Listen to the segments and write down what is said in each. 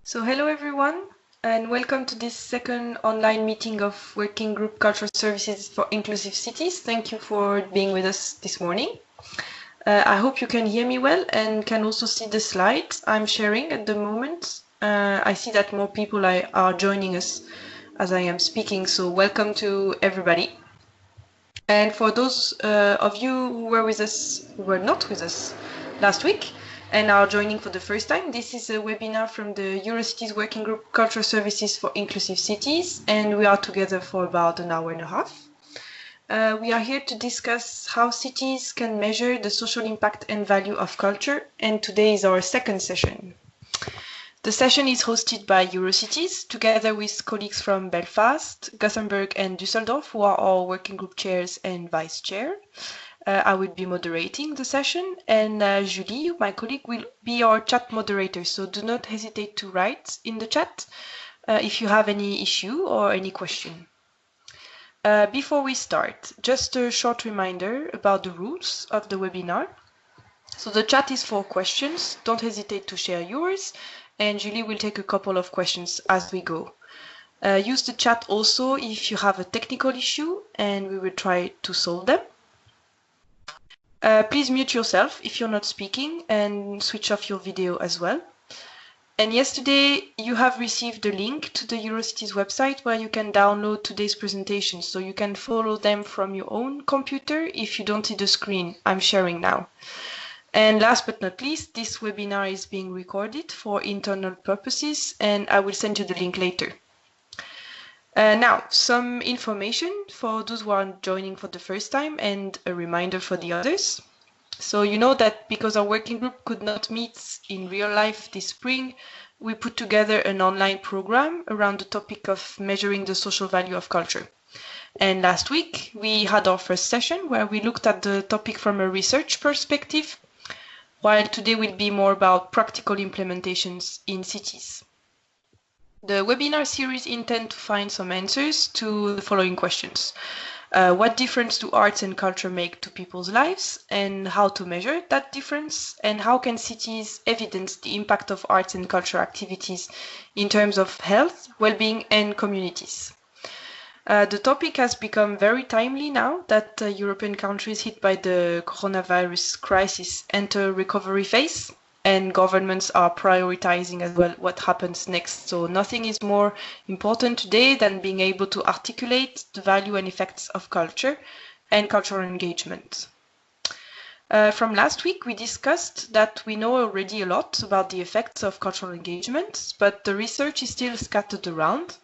So hello everyone, and welcome to this second online meeting of Working Group Cultural Services for Inclusive Cities. Thank you for being with us this morning. I hope you can hear me well and can also see the slides I'm sharing at the moment. I see that more people are joining us as I am speaking, so welcome to everybody. And for those of you who were not with us last week and are joining for the first time, this is a webinar from the Eurocities Working Group Cultural Services for Inclusive Cities, and we are together for about an hour and a half. We are here to discuss how cities can measure the social impact and value of culture, and today is our second session. The session is hosted by Eurocities, together with colleagues from Belfast, Gothenburg and Düsseldorf, who are our working group chairs and vice chair. I will be moderating the session, and Julie, my colleague, will be our chat moderator, so do not hesitate to write in the chat if you have any issue or any question. Before we start, just a short reminder about the rules of the webinar. So the chat is for questions, don't hesitate to share yours, and Julie will take a couple of questions as we go. Use the chat also if you have a technical issue, and we will try to solve them. Please mute yourself if you're not speaking and switch off your video as well. And yesterday you have received a link to the Eurocities website where you can download today's presentation, so you can follow them from your own computer if you don't see the screen I'm sharing now. And last but not least, this webinar is being recorded for internal purposes, and I will send you the link later. Now, some information for those who are joining for the first time and a reminder for the others. So you know that because our working group could not meet in real life this spring, we put together an online program around the topic of measuring the social value of culture. And last week, we had our first session where we looked at the topic from a research perspective, while today will be more about practical implementations in cities. The webinar series intends to find some answers to the following questions. What difference do arts and culture make to people's lives, and how to measure that difference, and how can cities evidence the impact of arts and culture activities in terms of health, well-being and communities? The topic has become very timely now that European countries hit by the coronavirus crisis enter recovery phase, and governments are prioritizing as well what happens next. So nothing is more important today than being able to articulate the value and effects of culture and cultural engagement. From last week, we discussed that we know already a lot about the effects of cultural engagement, but the research is still scattered around.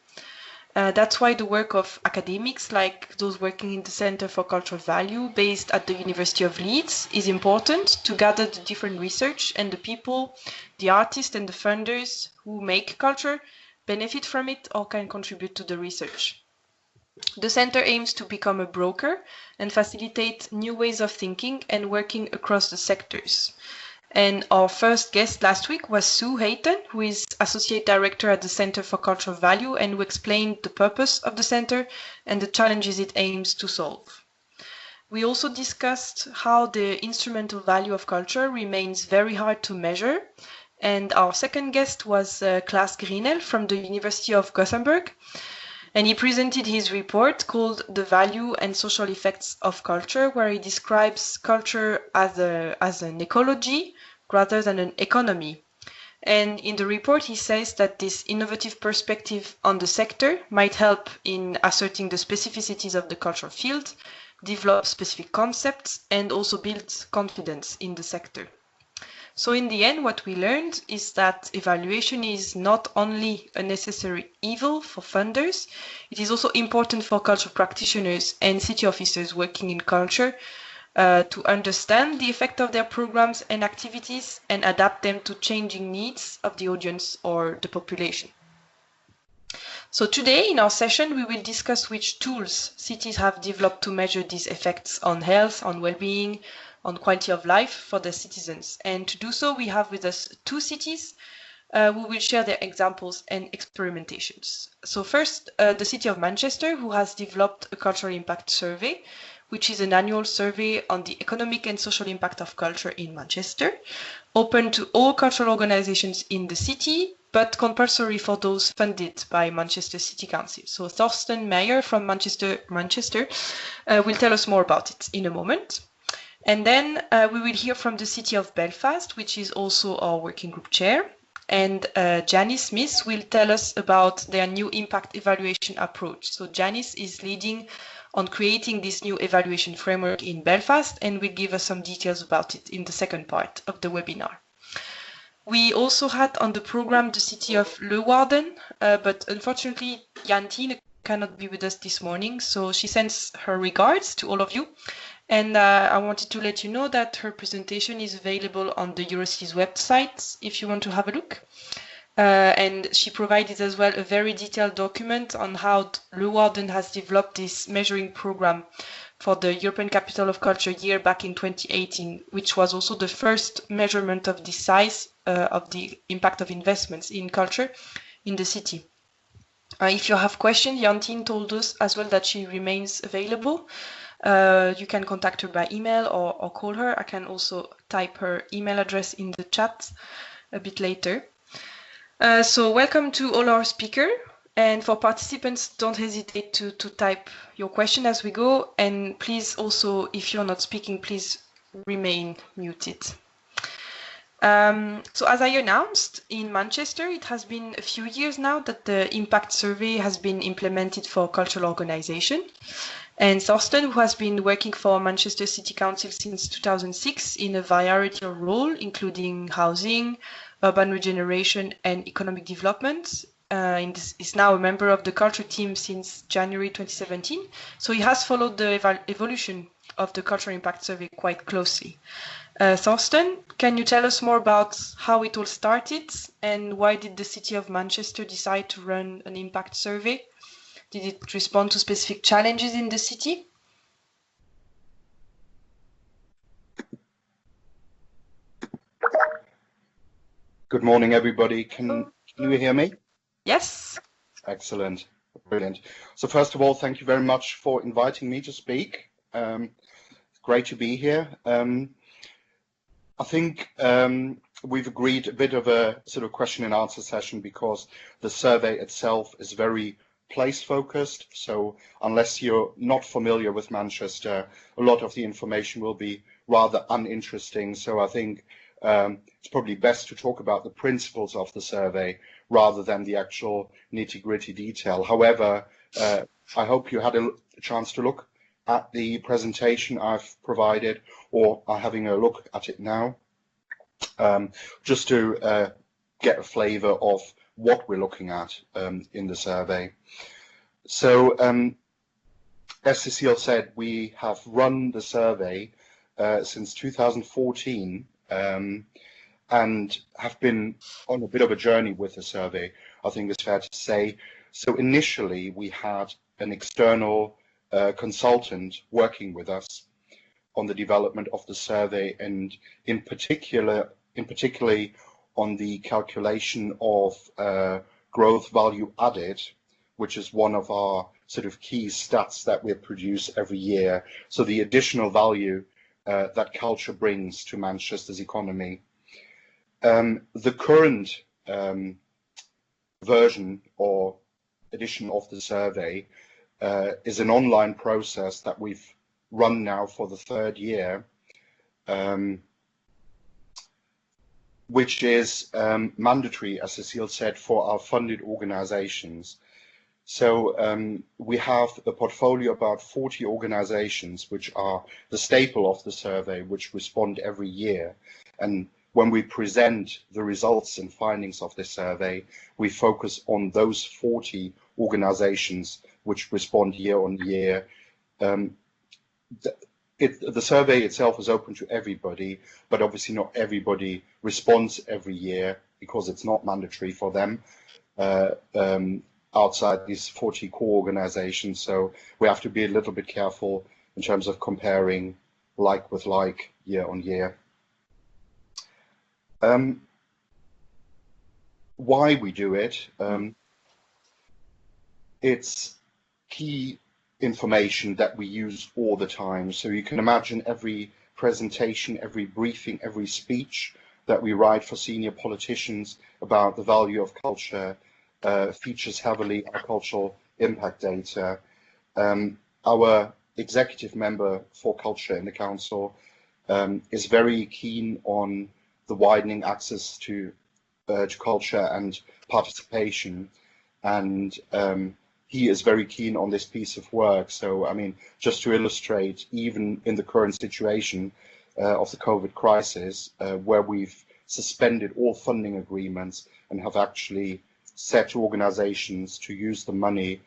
That's why the work of academics like those working in the Center for Cultural Value based at the University of Leeds is important to gather the different research and the people, the artists and the funders who make culture benefit from it or can contribute to the research. The center aims to become a broker and facilitate new ways of thinking and working across the sectors. And our first guest last week was Sue Hayton, who is Associate Director at the Center for Cultural Value and who explained the purpose of the center and the challenges it aims to solve. We also discussed how the instrumental value of culture remains very hard to measure. And our second guest was Klaas Grinel from the University of Gothenburg. And he presented his report called The Value and Social Effects of Culture, where he describes culture as an ecology rather than an economy. And in the report, he says that this innovative perspective on the sector might help in asserting the specificities of the cultural field, develop specific concepts, and also build confidence in the sector. So in the end, what we learned is that evaluation is not only a necessary evil for funders, it is also important for cultural practitioners and city officers working in culture to understand the effect of their programs and activities and adapt them to changing needs of the audience or the population. So today in our session, we will discuss which tools cities have developed to measure these effects on health, on well-being, on quality of life for their citizens. And to do so, we have with us two cities who will share their examples and experimentations. So first, the city of Manchester, who has developed a cultural impact survey, which is an annual survey on the economic and social impact of culture in Manchester. open to all cultural organizations in the city, but compulsory for those funded by Manchester City Council. So Thorsten Meyer from Manchester will tell us more about it in a moment. And then we will hear from the city of Belfast, which is also our working group chair. And Janice Smith will tell us about their new impact evaluation approach. So Janice is leading on creating this new evaluation framework in Belfast and will give us some details about it in the second part of the webinar. We also had on the program the city of Leeuwarden, but unfortunately Jantine cannot be with us this morning, so she sends her regards to all of you. And I wanted to let you know that her presentation is available on the Eurocities website if you want to have a look. And she provided as well a very detailed document on how Leeuwarden has developed this measuring program for the European Capital of Culture year back in 2018, which was also the first measurement of the size of the impact of investments in culture in the city. If you have questions, Jantine told us as well that she remains available. You can contact her by email or call her. I can also type her email address in the chat a bit later. So welcome to all our speakers. And for participants, don't hesitate to type your question as we go. And please also, if you're not speaking, please remain muted. So as I announced, in Manchester, it has been a few years now that the impact survey has been implemented for cultural organization. And Thorsten, who has been working for Manchester City Council since 2006 in a variety of roles, including housing, urban regeneration, and economic development, is now a member of the culture team since January 2017. So he has followed the evolution of the cultural impact survey quite closely. Thorsten, can you tell us more about how it all started and why did the city of Manchester decide to run an impact survey? Did it respond to specific challenges in the city? Good morning, everybody. Can you hear me? Yes. Excellent. Brilliant. So first of all, thank you very much for inviting me to speak. It's great to be here. I think we've agreed a bit of a sort of question and answer session because the survey itself is very place focused. So unless you're not familiar with Manchester, a lot of the information will be rather uninteresting. So I think it's probably best to talk about the principles of the survey rather than the actual nitty-gritty detail. However, I hope you had a chance to look at the presentation I've provided or are having a look at it now, just to get a flavor of what we're looking at in the survey. So as Cecile said, we have run the survey since 2014 and have been on a bit of a journey with the survey, I think it's fair to say. So initially we had an external consultant working with us on the development of the survey, and particularly on the calculation of growth value added, which is one of our sort of key stats that we produce every year. So the additional value that culture brings to Manchester's economy. The current version or edition of the survey is an online process that we've run now for the third year, which is mandatory, as Cecile said, for our funded organizations. So we have a portfolio of about 40 organizations, which are the staple of the survey, which respond every year. And when we present the results and findings of this survey, we focus on those 40 organizations which respond year on year. The survey itself is open to everybody, but obviously not everybody responds every year because it's not mandatory for them outside these 40 core organizations. So we have to be a little bit careful in terms of comparing like with like year on year. Why we do it, it's key information that we use all the time. So you can imagine every presentation, every briefing, every speech that we write for senior politicians about the value of culture features heavily our cultural impact data. Our executive member for culture in the council is very keen on the widening access to culture and participation, and he is very keen on this piece of work. So, I mean, just to illustrate, even in the current situation of the COVID crisis, where we've suspended all funding agreements and have actually set organizations to use the money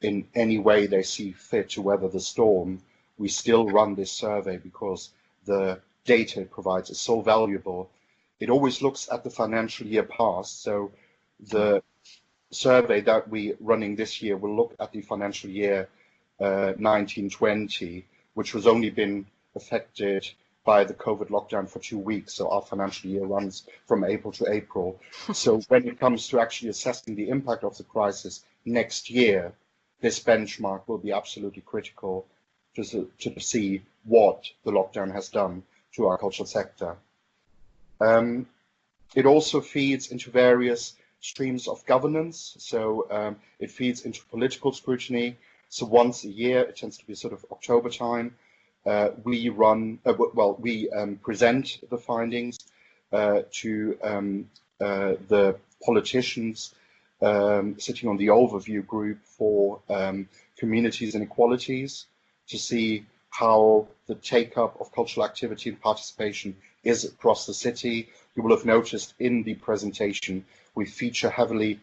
in any way they see fit to weather the storm, we still run this survey because the data it provides is so valuable. It always looks at the financial year past, so the survey that we're running this year will look at the financial year 1920, which has only been affected by the COVID lockdown for 2 weeks. So our financial year runs from April to April. So when it comes to actually assessing the impact of the crisis next year, this benchmark will be absolutely critical to see what the lockdown has done to our cultural sector. It also feeds into various streams of governance. So it feeds into political scrutiny. So once a year, it tends to be sort of October time, we present the findings to the politicians sitting on the overview group for communities and equalities to see how the take-up of cultural activity and participation is across the city. You will have noticed in the presentation we feature heavily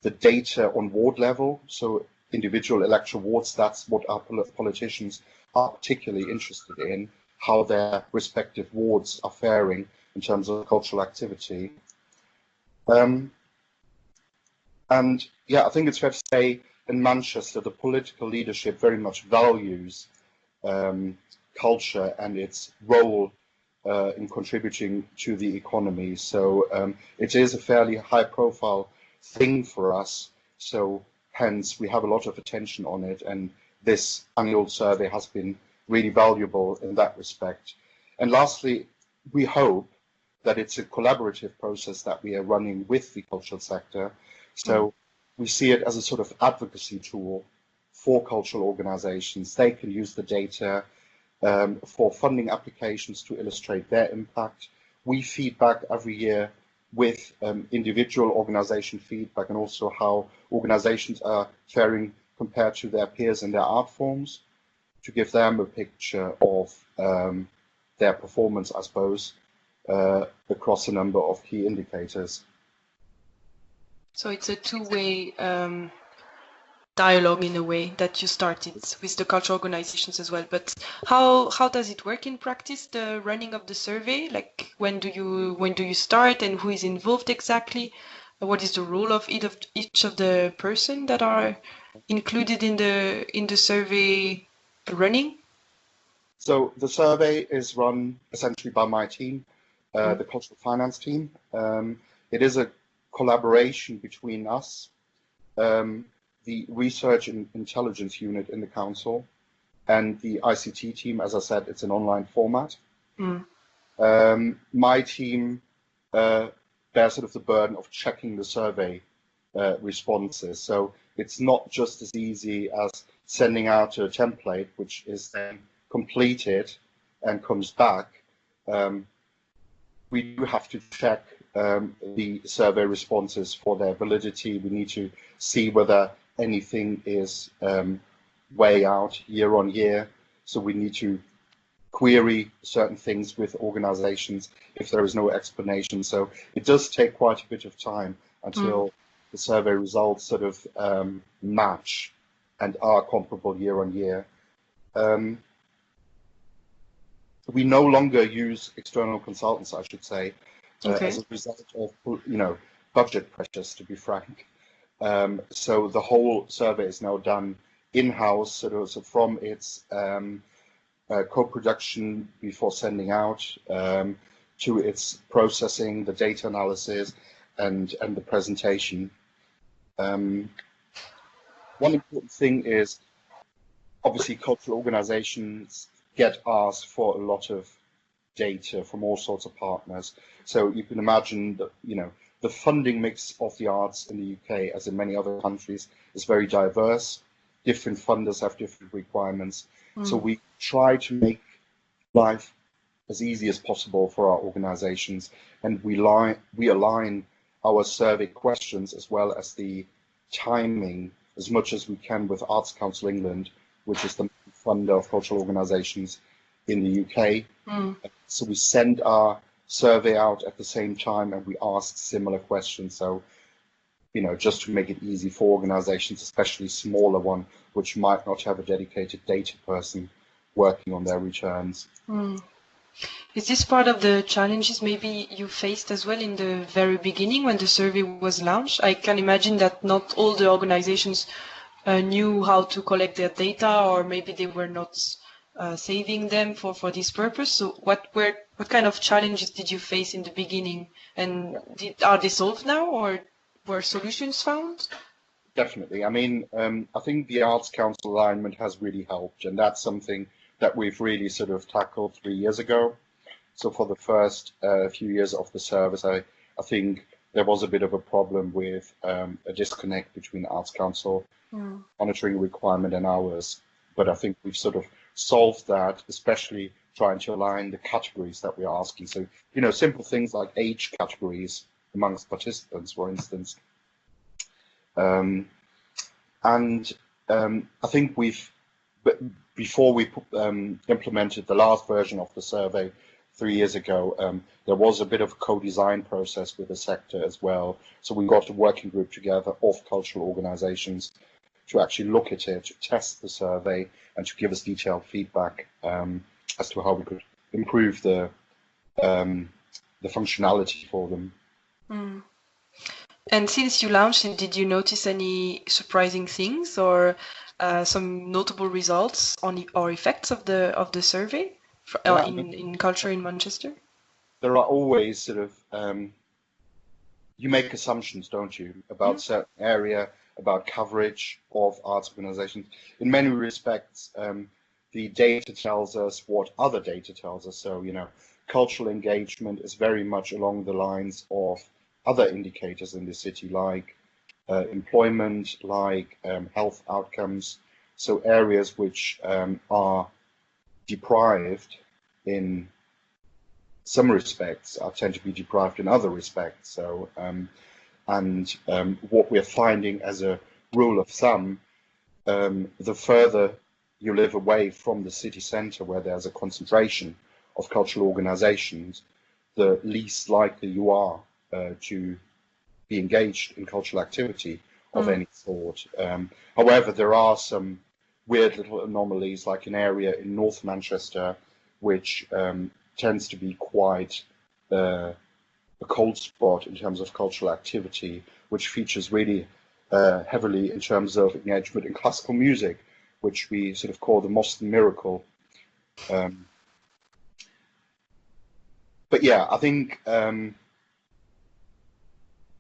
the data on ward level, so individual electoral wards. That's what our politicians are particularly interested in, how their respective wards are faring in terms of cultural activity. And yeah, I think it's fair to say in Manchester, the political leadership very much values culture and its role in contributing to the economy. So it is a fairly high profile thing for us. So hence we have a lot of attention on it, and this annual survey has been really valuable in that respect. And lastly, we hope that it's a collaborative process that we are running with the cultural sector. So we see it as a sort of advocacy tool for cultural organizations. They can use the data for funding applications to illustrate their impact. We feedback every year with individual organization feedback and also how organizations are faring compared to their peers in their art forms, to give them a picture of their performance, I suppose, across a number of key indicators. So it's a two-way dialogue in a way that you started with the cultural organizations as well. But how does it work in practice, the running of the survey? Like when do you start and who is involved exactly? What is the role of each of the person that are included in the survey running? So the survey is run essentially by my team, the cultural finance team. It is a collaboration between us, the research and intelligence unit in the council, and the ICT team. As I said, it's an online format. My team bears sort of the burden of checking the survey responses. So it's not just as easy as sending out a template, which is then completed and comes back. We do have to check the survey responses for their validity. We need to see whether anything is way out year on year. So we need to query certain things with organizations if there is no explanation. So it does take quite a bit of time until the survey results sort of match and are comparable year on year. We no longer use external consultants, I should say, as a result of, budget pressures, to be frank. So the whole survey is now done in-house, so from its co-production before sending out to its processing, the data analysis, and the presentation. One important thing is, obviously, cultural organizations get asked for a lot of data from all sorts of partners. So you can imagine that, the funding mix of the arts in the UK, as in many other countries, is very diverse. Different funders have different requirements. So we try to make life as easy as possible for our organizations, and we align our survey questions as well as the timing as much as we can with Arts Council England, which is the funder of cultural organizations in the UK. So we send our survey out at the same time, and we ask similar questions. So, just to make it easy for organizations, especially smaller one, which might not have a dedicated data person working on their returns. Is this part of the challenges maybe you faced as well in the very beginning when the survey was launched? I can imagine that not all the organizations knew how to collect their data, or maybe they were not saving them for this purpose. So what kind of challenges did you face in the beginning, and are they solved now, or were solutions found? Definitely. I mean, I think the Arts Council alignment has really helped, and that's something that we've really sort of tackled 3 years ago. So for the first few years of the service, I think there was a bit of a problem with a disconnect between the Arts Council monitoring requirement and ours. But I think we've sort of solved that, especially trying to align the categories that we're asking. So, simple things like age categories amongst participants, for instance. I think before we implemented the last version of the survey 3 years ago, there was a bit of a co-design process with the sector as well. So we got a working group together of cultural organizations to actually look at it, to test the survey, and to give us detailed feedback as to how we could improve the functionality for them. And since you launched it, did you notice any surprising things or some notable results or effects of the survey in culture in Manchester? There are always sort of you make assumptions, don't you, about certain area, about coverage of arts organizations. In many respects, the data tells us what other data tells us. So, cultural engagement is very much along the lines of other indicators in the city, like employment, like health outcomes. So areas which are deprived in some respects tend to be deprived in other respects. So, what we're finding as a rule of thumb, the further you live away from the city centre where there's a concentration of cultural organisations, the least likely you are to be engaged in cultural activity of any sort. However, there are some weird little anomalies, like an area in North Manchester, which tends to be quite a cold spot in terms of cultural activity, which features really heavily in terms of engagement in classical music, which we sort of call the Moston Miracle. But yeah, I think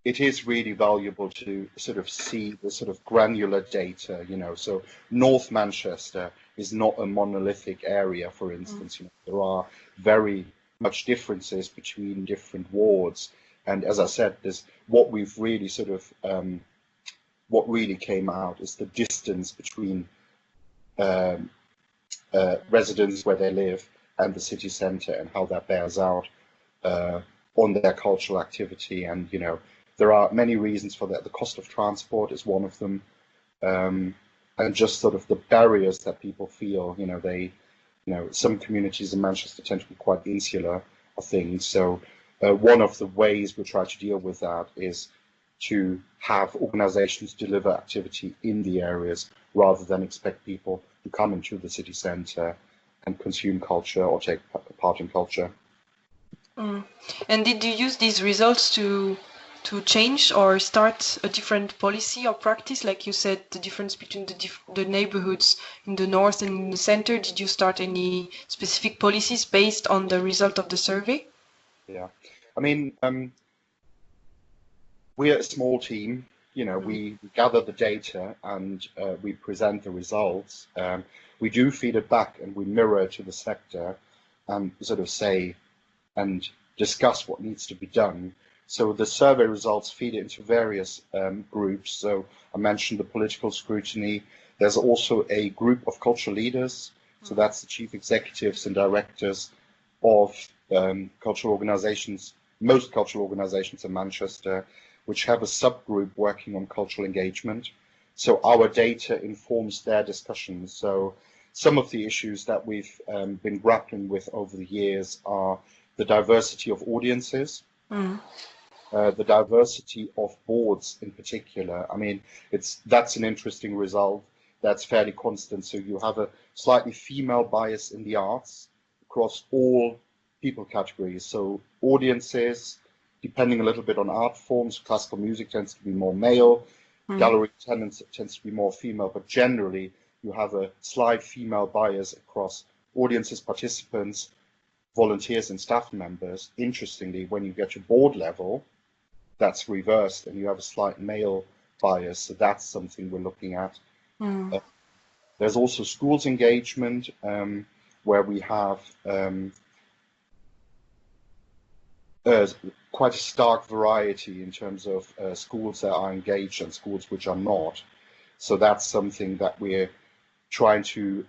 it is really valuable to sort of see the sort of granular data, so North Manchester is not a monolithic area, for instance. There are very much differences between different wards, and as I said, what we've really sort of what really came out is the distance between residents where they live and the city centre, and how that bears out on their cultural activity. And there are many reasons for that. The cost of transport is one of them, and just sort of the barriers that people feel. Some communities in Manchester tend to be quite insular of things. So one of the ways we try to deal with that is to have organisations deliver activity in the areas rather than expect people to come into the city centre and consume culture or take part in culture. And did you use these results to change or start a different policy or practice? Like you said, the difference between the neighborhoods in the north and in the center. Did you start any specific policies based on the result of the survey? Yeah, I mean, we're a small team. We gather the data and we present the results. We do feed it back and we mirror to the sector and sort of say, and discuss what needs to be done. So the survey results feed into various groups. So I mentioned the political scrutiny. There's also a group of cultural leaders. So that's the chief executives and directors of cultural organizations, most cultural organizations in Manchester, which have a subgroup working on cultural engagement. So our data informs their discussions. So some of the issues that we've been grappling with over the years are the diversity of audiences, the diversity of boards in particular. I mean, that's an interesting result that's fairly constant. So you have a slightly female bias in the arts across all people categories. So audiences, depending a little bit on art forms, classical music tends to be more male, gallery attendance tends to be more female, but generally you have a slight female bias across audiences, participants, volunteers and staff members. Interestingly, when you get to board level, that's reversed and you have a slight male bias. So that's something we're looking at. There's also schools engagement, where we have quite a stark variety in terms of schools that are engaged and schools which are not. So that's something that we're trying to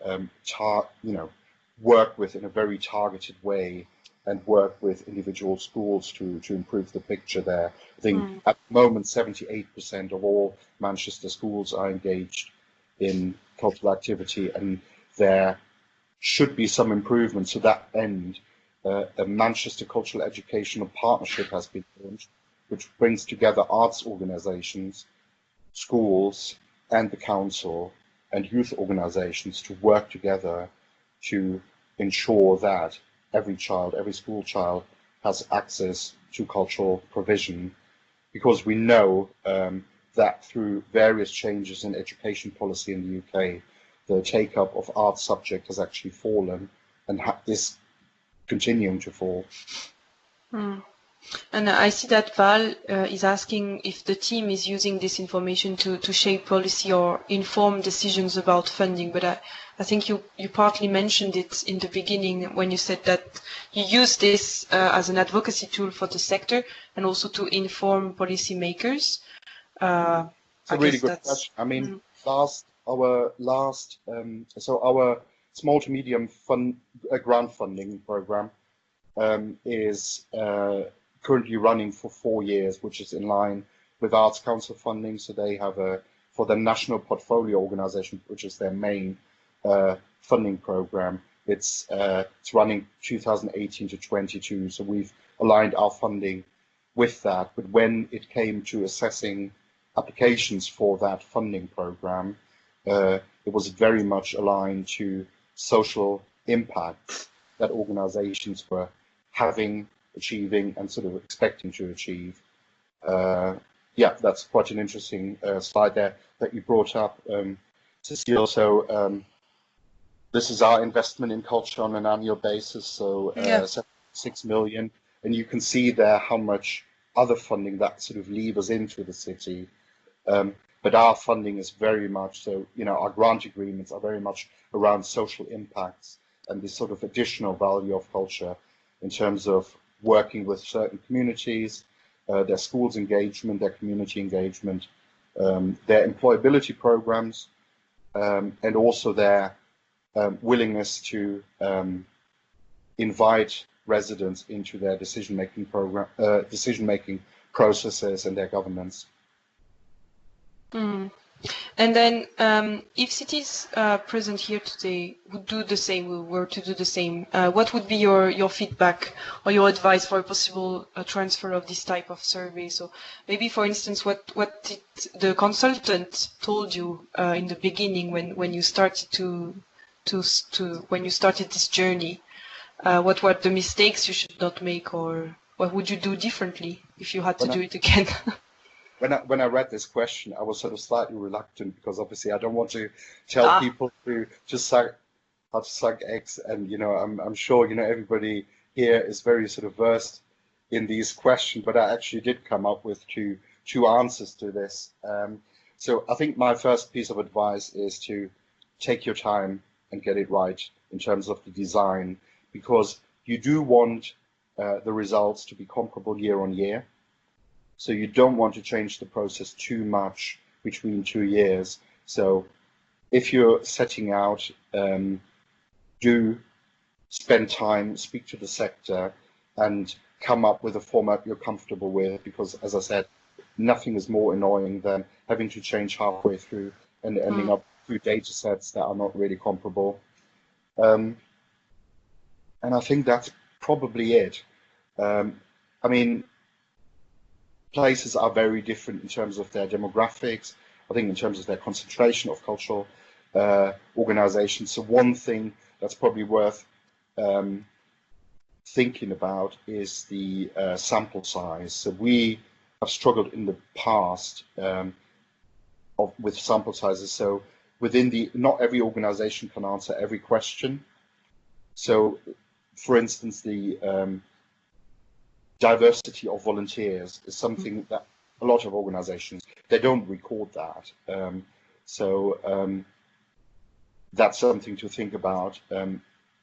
work with in a very targeted way and work with individual schools to improve the picture there. I think at the moment 78% of all Manchester schools are engaged in cultural activity, and there should be some improvement. To that end, a Manchester Cultural Educational Partnership has been launched, which brings together arts organisations, schools and the council and youth organisations to work together to ensure that every child, every school child has access to cultural provision, because we know that through various changes in education policy in the UK, the take-up of art subject has actually fallen and is continuing to fall. And I see that Val is asking if the team is using this information to shape policy or inform decisions about funding, but I think you partly mentioned it in the beginning when you said that you use this as an advocacy tool for the sector and also to inform policymakers. It's a really good question. I mean, our small to medium grant funding program is currently running for 4 years, which is in line with Arts Council funding. So they have for the National Portfolio Organisation, which is their main funding program. It's running 2018 to 22. So we've aligned our funding with that. But when it came to assessing applications for that funding program, it was very much aligned to social impacts that organizations were having, achieving, and sort of expecting to achieve. Yeah, that's quite an interesting slide there that you brought up, Cecile. So this is our investment in culture on an annual basis, so 6 million, and you can see there how much other funding that sort of levers into the city. But our funding is very much so, our grant agreements are very much around social impacts and the sort of additional value of culture in terms of working with certain communities, their schools engagement, their community engagement, their employability programs, and also their willingness to invite residents into their decision-making processes and their governance. And then if cities present here today would do the same, were to do the same, what would be your feedback or your advice for a possible transfer of this type of survey? So maybe, for instance, what did the consultant told you in the beginning when you started when you started this journey? What were the mistakes you should not make, or what would you do differently if you had to do it again? When I read this question, I was sort of slightly reluctant, because obviously I don't want to tell people to suck eggs, and I'm sure everybody here is very sort of versed in these questions, but I actually did come up with two answers to this. So I think my first piece of advice is to take your time and get it right in terms of the design, because you do want the results to be comparable year on year. So you don't want to change the process too much between 2 years. So if you're setting out, do spend time, speak to the sector, and come up with a format you're comfortable with, because, as I said, nothing is more annoying than having to change halfway through and ending up through data sets that are not really comparable. And I think that's probably it. I mean, places are very different in terms of their demographics, I think in terms of their concentration of cultural organizations. So one thing that's probably worth thinking about is the sample size. So we have struggled in the past with sample sizes. So not every organization can answer every question. So, for instance, the diversity of volunteers is something that a lot of organizations, they don't record that. That's something to think about.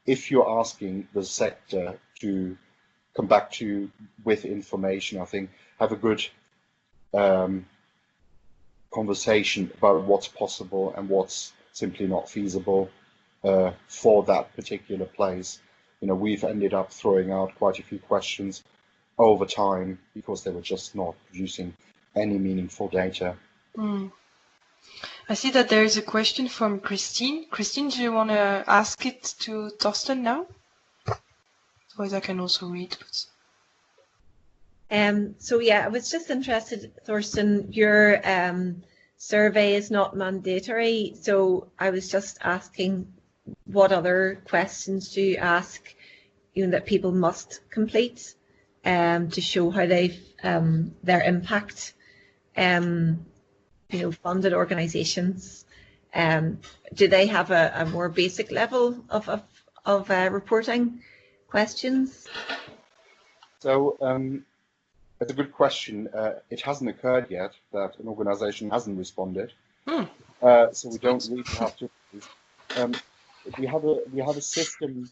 If you're asking the sector to come back to you with information, I think have a good conversation about what's possible and what's simply not feasible for that particular place. You know, we've ended up throwing out quite a few questions over time because they were just not producing any meaningful data. I see that there is a question from Christine. Christine, do you want to ask it to Torsten now? Otherwise I can also read. So yeah, I was just interested, Torsten, your survey is not mandatory, so I was just asking what other questions do you ask, that people must complete to show how they've their impact, funded organisations. Do they have a more basic level of reporting questions? So that's a good question. It hasn't occurred yet that an organisation hasn't responded, so we don't really have to. We have a system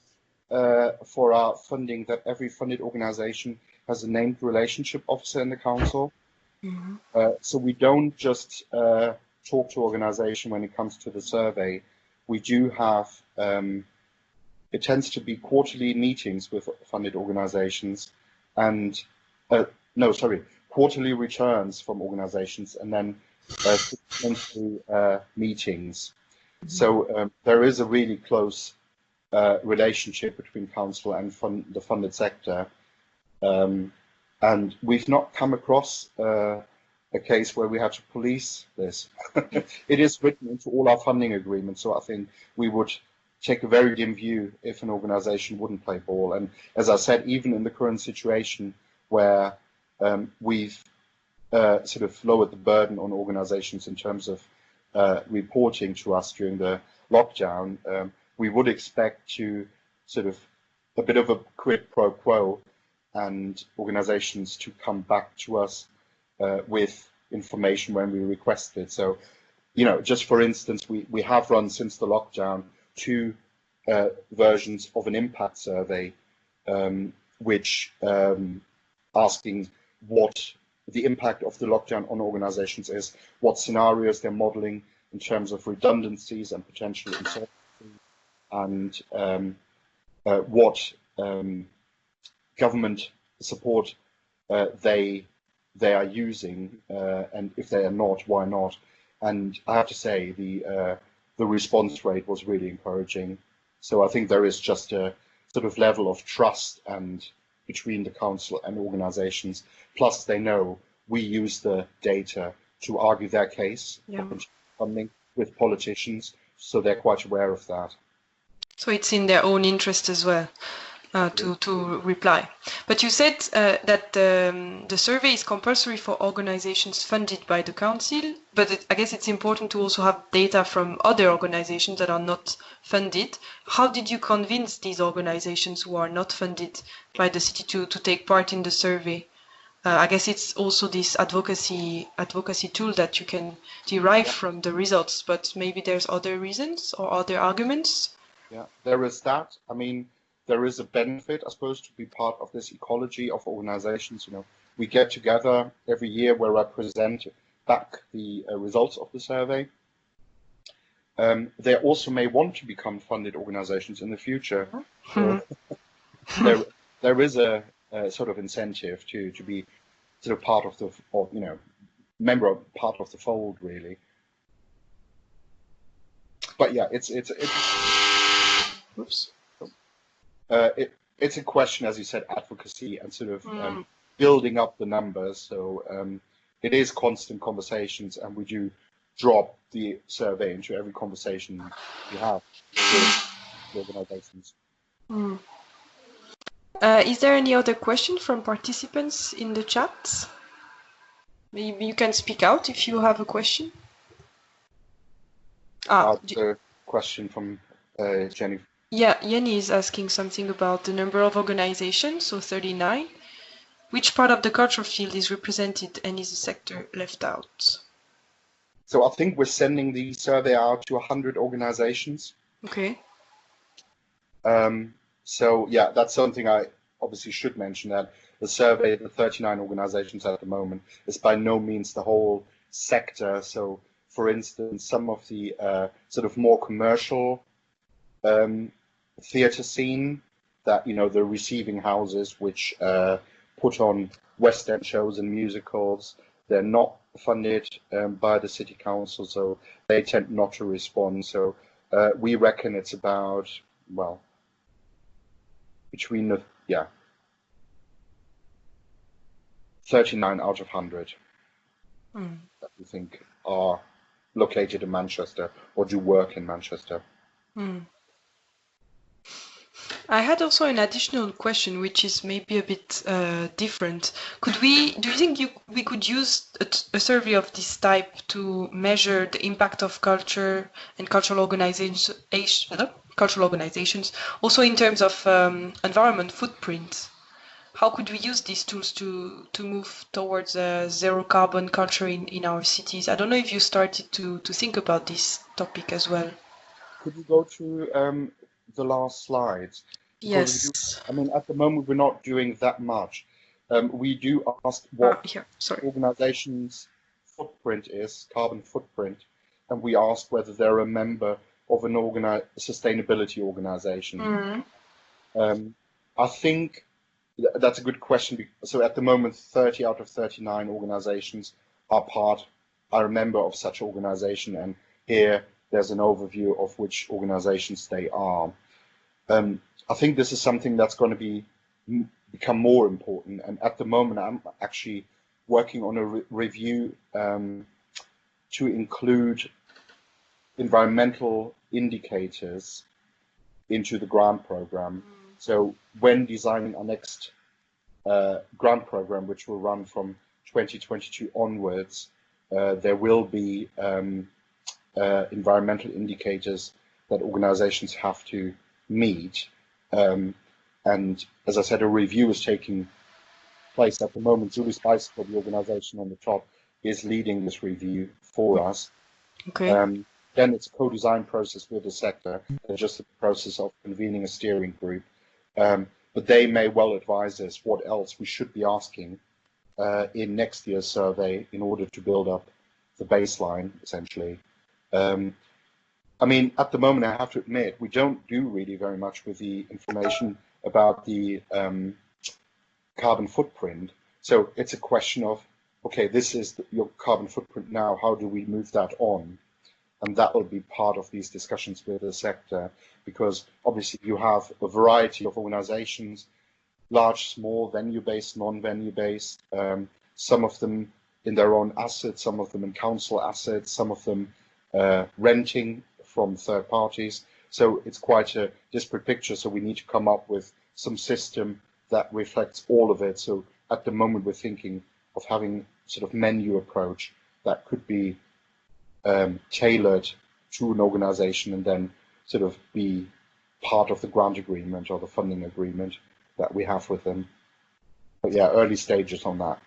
for our funding that every funded organisation has a named relationship officer in the council. So we don't just talk to organisation when it comes to the survey. We do have. It tends to be quarterly meetings with funded organisations, and quarterly returns from organisations, and then monthly meetings. So there is a really close relationship between council and the funded sector, and we've not come across a case where we had to police this. It is written into all our funding agreements, so I think we would take a very dim view if an organisation wouldn't play ball. And as I said, even in the current situation where we've sort of lowered the burden on organisations in terms of reporting to us during the lockdown, we would expect to sort of a bit of a quid pro quo, and organisations to come back to us with information when we request it. So, just for instance, we have run since the lockdown 2 versions of an impact survey, which asking what the impact of the lockdown on organisations is, what scenarios they're modelling in terms of redundancies and potential insolvency, and what government support they are using, and if they are not, why not? And I have to say the response rate was really encouraging. So I think there is just a sort of level of trust and between the council and organisations. Plus, they know we use the data to argue their case for funding with politicians, so they're quite aware of that. So it's in their own interest as well to reply. But you said that the survey is compulsory for organisations funded by the council, but I guess it's important to also have data from other organisations that are not funded. How did you convince these organisations who are not funded by the city to take part in the survey? I guess it's also this advocacy tool that you can derive from the results, but maybe there's other reasons or other arguments? Yeah, there is that. I mean, there is a benefit, I suppose, to be part of this ecology of organizations. We get together every year where I present back the results of the survey. They also may want to become funded organizations in the future. So there is a sort of incentive to be sort of part of the, part of the fold, really. But yeah, it's a question, as you said, advocacy and sort of building up the numbers. So it is constant conversations, and we do drop the survey into every conversation you have with organizations. Is there any other question from participants in the chat? Maybe you can speak out if you have a question. The question from Jenny. Yeah, Jenny is asking something about the number of organizations, so 39. Which part of the cultural field is represented, and is the sector left out? So I think we're sending the survey out to 100 organizations. Okay. So yeah, that's something I obviously should mention, that the survey of the 39 organizations at the moment is by no means the whole sector. So for instance, some of the sort of more commercial theatre scene, that, the receiving houses which put on West End shows and musicals, they're not funded by the city council, so they tend not to respond. So we reckon it's about, well, between 39 out of 100 that we think are located in Manchester or do work in Manchester. I had also an additional question, which is maybe a bit different. Do you think we could use a survey of this type to measure the impact of culture and cultural organizations, also in terms of environment footprint? How could we use these tools to move towards a zero carbon culture in our cities? I don't know if you started to think about this topic as well. Could you go to the last slides? Yes. At the moment, we're not doing that much. We do ask what organizations' footprint is, carbon footprint, and we ask whether they're a member of an sustainability organization. I think that's a good question. So at the moment, 30 out of 39 organizations are a member of such organization, and here there's an overview of which organizations they are. I think this is something that's going to become more important, and at the moment I'm actually working on a review to include environmental indicators into the grant program. So when designing our next grant program, which will run from 2022 onwards, there will be environmental indicators that organizations have to meet. And as I said, a review is taking place at the moment. Julie Spicer, for the organization on the top, is leading this review for us. Okay. Then it's a co-design process with the sector, just the process of convening a steering group. But they may well advise us what else we should be asking in next year's survey in order to build up the baseline, essentially. At the moment, I have to admit, we don't do really very much with the information about the carbon footprint. So it's a question of, okay, this is your carbon footprint now, how do we move that on? And that will be part of these discussions with the sector, because obviously you have a variety of organizations, large, small, venue-based, non-venue-based, some of them in their own assets, some of them in council assets, some of them renting from third parties. So it's quite a disparate picture. So we need to come up with some system that reflects all of it. So at the moment, we're thinking of having sort of menu approach that could be tailored to an organization and then sort of be part of the grant agreement or the funding agreement that we have with them. But yeah, early stages on that.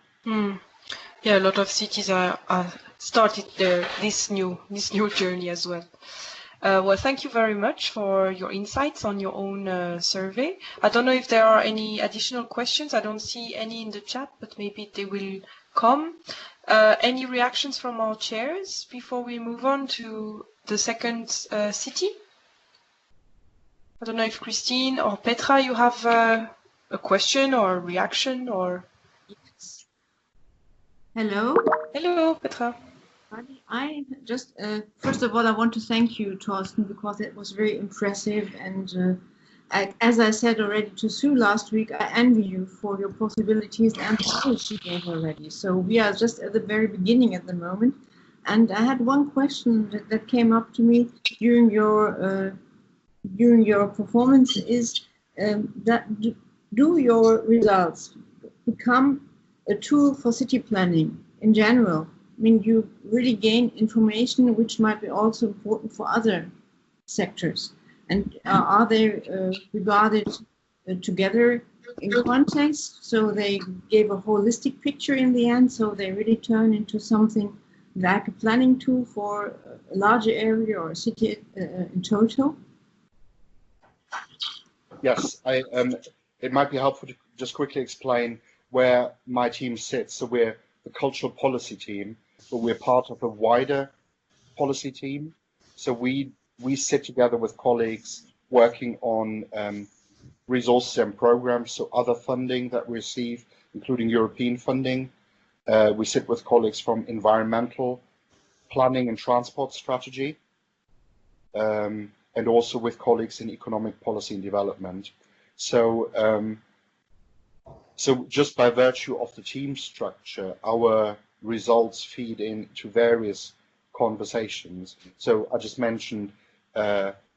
Yeah, a lot of cities are started this new journey as well. Well, thank you very much for your insights on your own survey. I don't know if there are any additional questions. I don't see any in the chat, but maybe they will come. Any reactions from our chairs before we move on to the second city? I don't know if Christine or Petra, you have a question or a reaction or... Yes. Hello. Hello, Petra. I just, first of all, I want to thank you, Torsten, because it was very impressive. And as I said already to Sue last week, I envy you for your possibilities and the knowledge you gave already. So we are just at the very beginning at the moment. And I had one question that came up to me during your performance is that do your results become a tool for city planning in general? I mean, you really gain information which might be also important for other sectors. And are they regarded together in context? So they gave a holistic picture in the end, so they really turn into something like a planning tool for a larger area or a city in total? Yes, it might be helpful to just quickly explain where my team sits. So we're the cultural policy team, but we're part of a wider policy team. So we sit together with colleagues working on resources and programs, so other funding that we receive, including European funding. We sit with colleagues from environmental planning and transport strategy, and also with colleagues in economic policy and development. So, so just by virtue of the team structure, our results feed into various conversations. So I just mentioned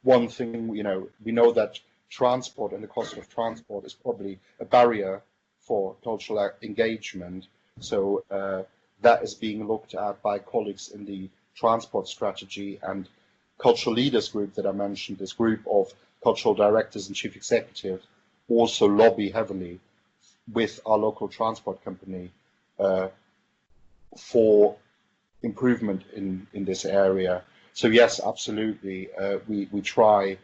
one thing, you know, we know that transport and the cost of transport is probably a barrier for cultural engagement. So that is being looked at by colleagues in the transport strategy and cultural leaders group that I mentioned. This group of cultural directors and chief executives also lobby heavily with our local transport company for improvement in this area. So yes, absolutely, we try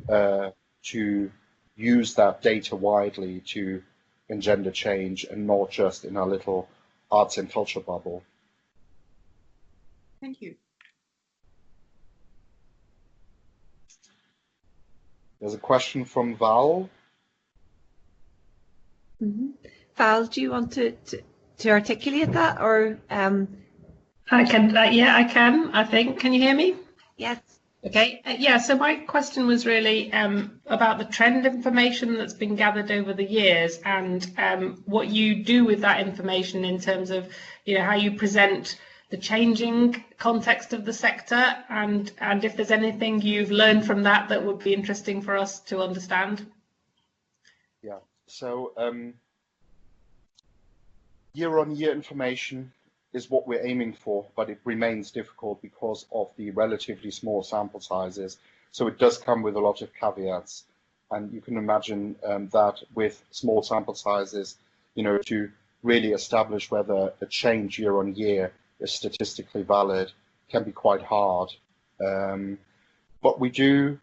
to use that data widely to engender change and not just in our little arts and culture bubble. Thank you. There's a question from Val. Mm-hmm. Val, do you want to articulate that, or I can. Yeah, I can. I think. Can you hear me? Yes. Okay. Yeah. So my question was really about the trend information that's been gathered over the years, and what you do with that information in terms of, you know, how you present the changing context of the sector, and if there's anything you've learned from that that would be interesting for us to understand. Yeah. So year-on-year information is what we're aiming for, but it remains difficult because of the relatively small sample sizes. So it does come with a lot of caveats, and you can imagine that with small sample sizes, you know, to really establish whether a change year-on-year is statistically valid can be quite hard. But we do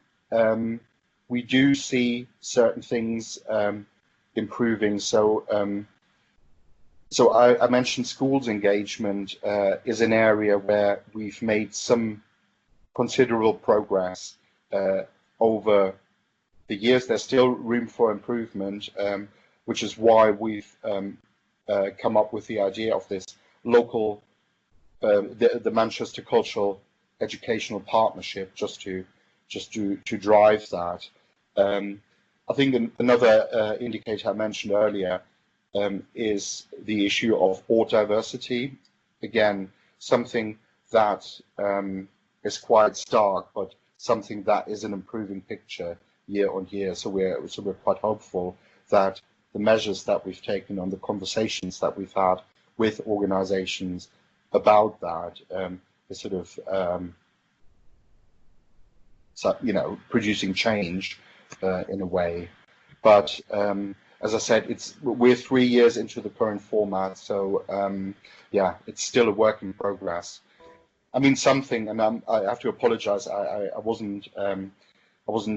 see certain things improving. So so I mentioned schools engagement is an area where we've made some considerable progress over the years. There's still room for improvement, which is why we've come up with the idea of this local, the Manchester Cultural Educational Partnership, just to drive that. I think another indicator I mentioned earlier is the issue of board diversity. Again, something that is quite stark, but something that is an improving picture year on year. So we're quite hopeful that the measures that we've taken on, the conversations that we've had with organisations about that is sort of so, you know, producing change in a way. But as I said, we're 3 years into the current format, so yeah, it's still a work in progress. I mean something, and I have to apologize. I wasn't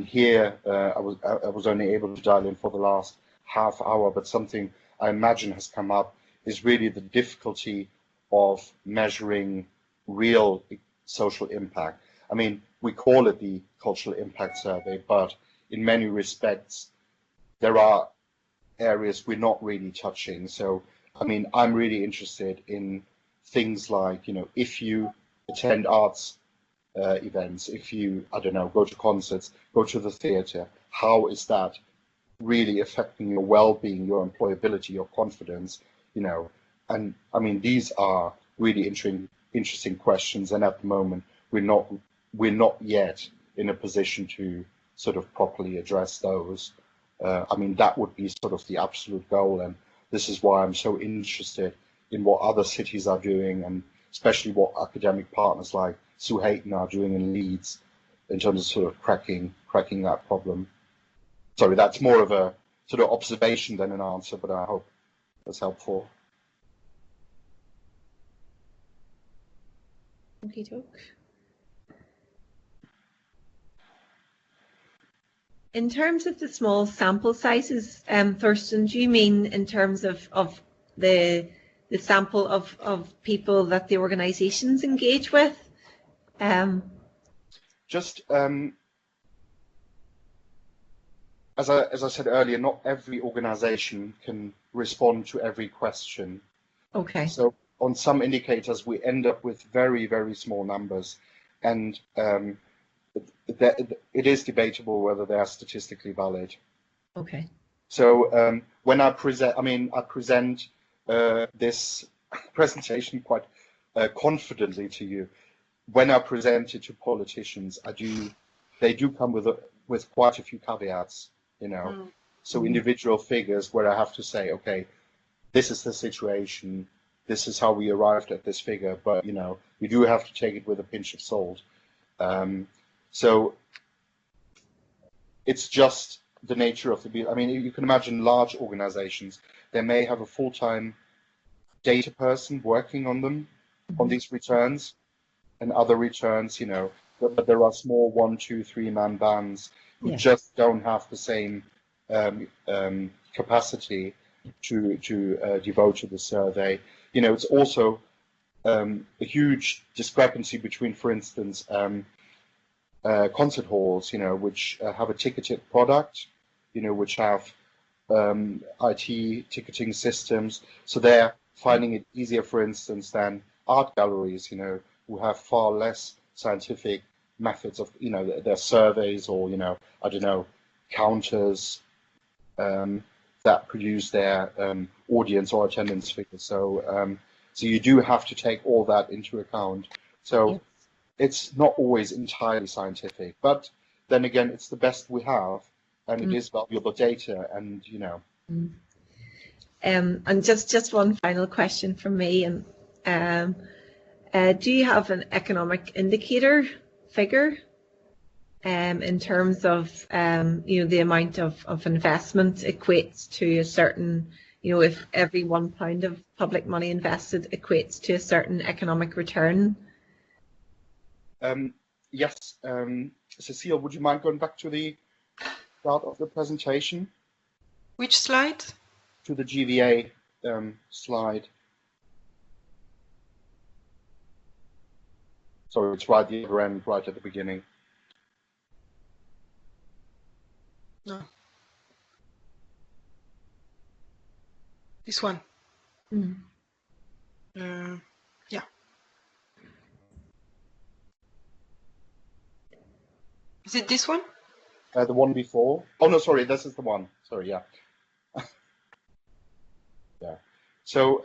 here. I was only able to dial in for the last half hour, but something I imagine has come up is really the difficulty of measuring real social impact. I mean, we call it the cultural impact survey, but in many respects, there are areas we're not really touching. So, I mean, I'm really interested in things like, you know, if you attend arts events, if you, I don't know, go to concerts, go to the theatre, how is that really affecting your well-being, your employability, your confidence, you know? And I mean, these are really interesting questions, and at the moment we're not yet in a position to sort of properly address those. I mean, that would be sort of the absolute goal, and this is why I'm so interested in what other cities are doing, and especially what academic partners like Sue Hayton are doing in Leeds in terms of sort of cracking that problem. Sorry, that's more of a sort of observation than an answer, but I hope that's helpful. Okay, doke. In terms of the small sample sizes, Thurston, do you mean in terms of the sample of people that the organisations engage with? Just as I said earlier, not every organisation can respond to every question. Okay. So on some indicators, we end up with very, very small numbers, and it is debatable whether they are statistically valid. Okay. So when I present this presentation quite confidently to you. When I present it to politicians, they do come with quite a few caveats, you know. So individual figures where I have to say, okay, this is the situation, this is how we arrived at this figure, but you know, you do have to take it with a pinch of salt. So it's just the nature of the deal. I mean, you can imagine large organizations, they may have a full-time data person working on them, on these returns, and other returns, you know, but there are small 1, 2, 3 man bands who just don't have the same capacity to devote to the survey. You know, it's also a huge discrepancy between, for instance, concert halls, you know, which have a ticketed product, you know, which have IT ticketing systems. So they're finding it easier, for instance, than art galleries, you know, who have far less scientific methods of, you know, their surveys or, you know, I don't know, counters that produce their audience or attendance figures. So, so you do have to take all that into account. So it's not always entirely scientific, but then again, it's the best we have, and it is valuable data, and you know. And just one final question from me, and do you have an economic indicator figure in terms of you know, the amount of investment equates to a certain, you know, if every £1 of public money invested equates to a certain economic return? Yes, Cecile, would you mind going back to the start of the presentation? Which slide? To the GVA slide. Sorry, it's right at the other end, right at the beginning. No. This one. Yeah. Is it this one? The one before. Oh no, sorry, this is the one. Sorry, yeah. Yeah. So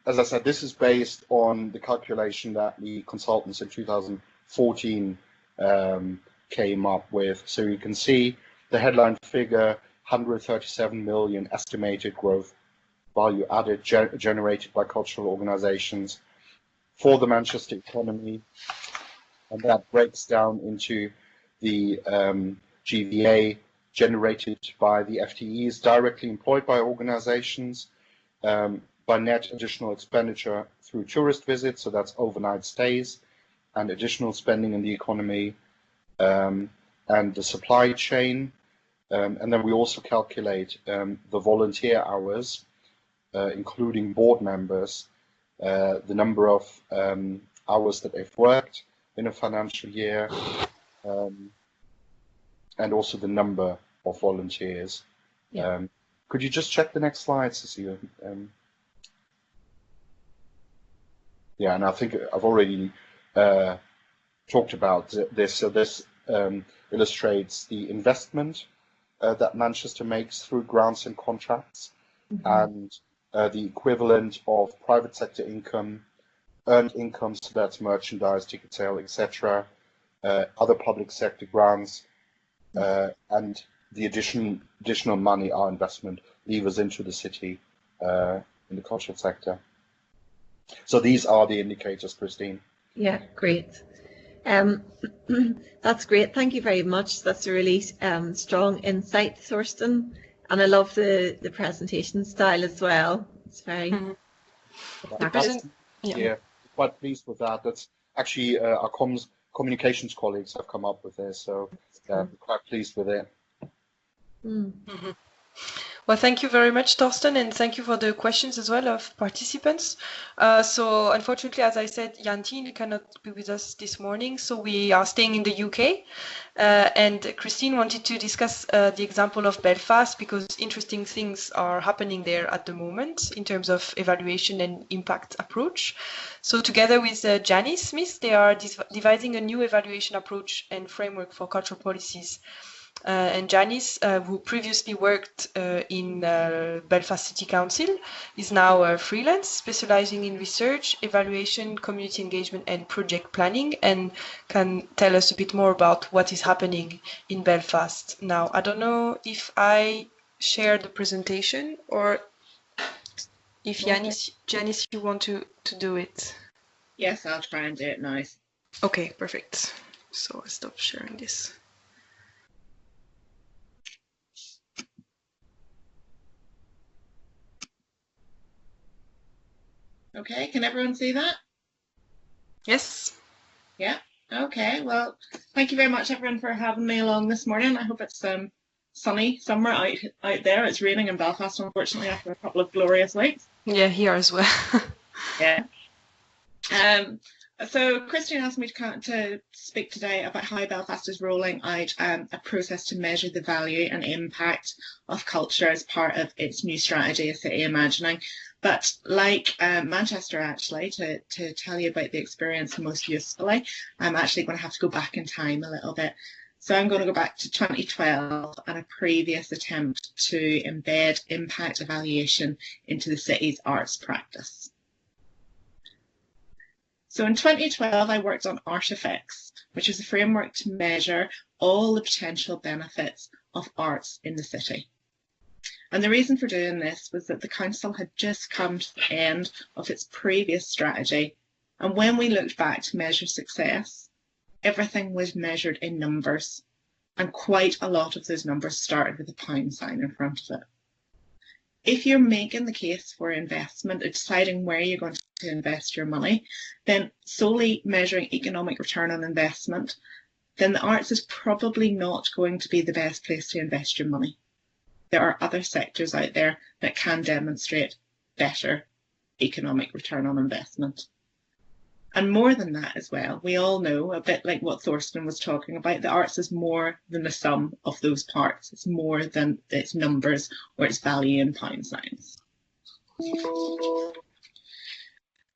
as I said, this is based on the calculation that the consultants in 2014 came up with. So you can see the headline figure, 137 million estimated growth value added generated by cultural organizations for the Manchester economy, and that breaks down into the GVA generated by the FTEs directly employed by organizations, by net additional expenditure through tourist visits, so that's overnight stays, and additional spending in the economy, and the supply chain. And then we also calculate the volunteer hours, including board members, the number of hours that they've worked in a financial year, and also the number of volunteers. Yeah. Could you just check the next slide, Cecilia? Yeah, and I think I've already talked about this. So this illustrates the investment that Manchester makes through grants and contracts, and the equivalent of private sector income, earned income, so that's merchandise, ticket sale, etc., other public sector grants, and the additional money our investment levers into the city in the cultural sector. So these are the indicators, Christine. Yeah, great. That's great. Thank you very much. That's a really strong insight, Thorsten. And I love the presentation style as well. It's very... Yeah, quite pleased with that. That's actually our communications colleagues have come up with this, so we're quite pleased with it. Well, thank you very much, Thorsten, and thank you for the questions as well of participants. So unfortunately, as I said, Jantine cannot be with us this morning, so we are staying in the UK. And Christine wanted to discuss the example of Belfast, because interesting things are happening there at the moment in terms of evaluation and impact approach. So together with Janice Smith, they are devising a new evaluation approach and framework for cultural policies. And Janice, who previously worked in Belfast City Council, is now freelance, specializing in research, evaluation, community engagement, and project planning, and can tell us a bit more about what is happening in Belfast now. I don't know if I share the presentation or if Janice, you want to do it. Yes, I'll try and do it now. Okay, perfect. So I'll stop sharing this. Okay, can everyone see that? Yes. Yeah. Okay. Well, thank you very much, everyone, for having me along this morning. I hope it's sunny somewhere out there. It's raining in Belfast, unfortunately, after a couple of glorious weeks. Yeah, here as well. Yeah. So Christian asked me to speak today about how Belfast is rolling out a process to measure the value and impact of culture as part of its new strategy, A City Imagining. But like Manchester, actually, to tell you about the experience most usefully, I'm actually going to have to go back in time a little bit. So I'm going to go back to 2012 and a previous attempt to embed impact evaluation into the city's arts practice. So in 2012, I worked on Artifacts, which is a framework to measure all the potential benefits of arts in the city. And the reason for doing this was that the council had just come to the end of its previous strategy. And when we looked back to measure success, everything was measured in numbers. And quite a lot of those numbers started with a pound sign in front of it. If you're making the case for investment, or deciding where you're going to invest your money, then solely measuring economic return on investment, then the arts is probably not going to be the best place to invest your money. There are other sectors out there that can demonstrate better economic return on investment. And more than that as well, we all know, a bit like what Thorsten was talking about, the arts is more than the sum of those parts. It's more than its numbers or its value in pound signs.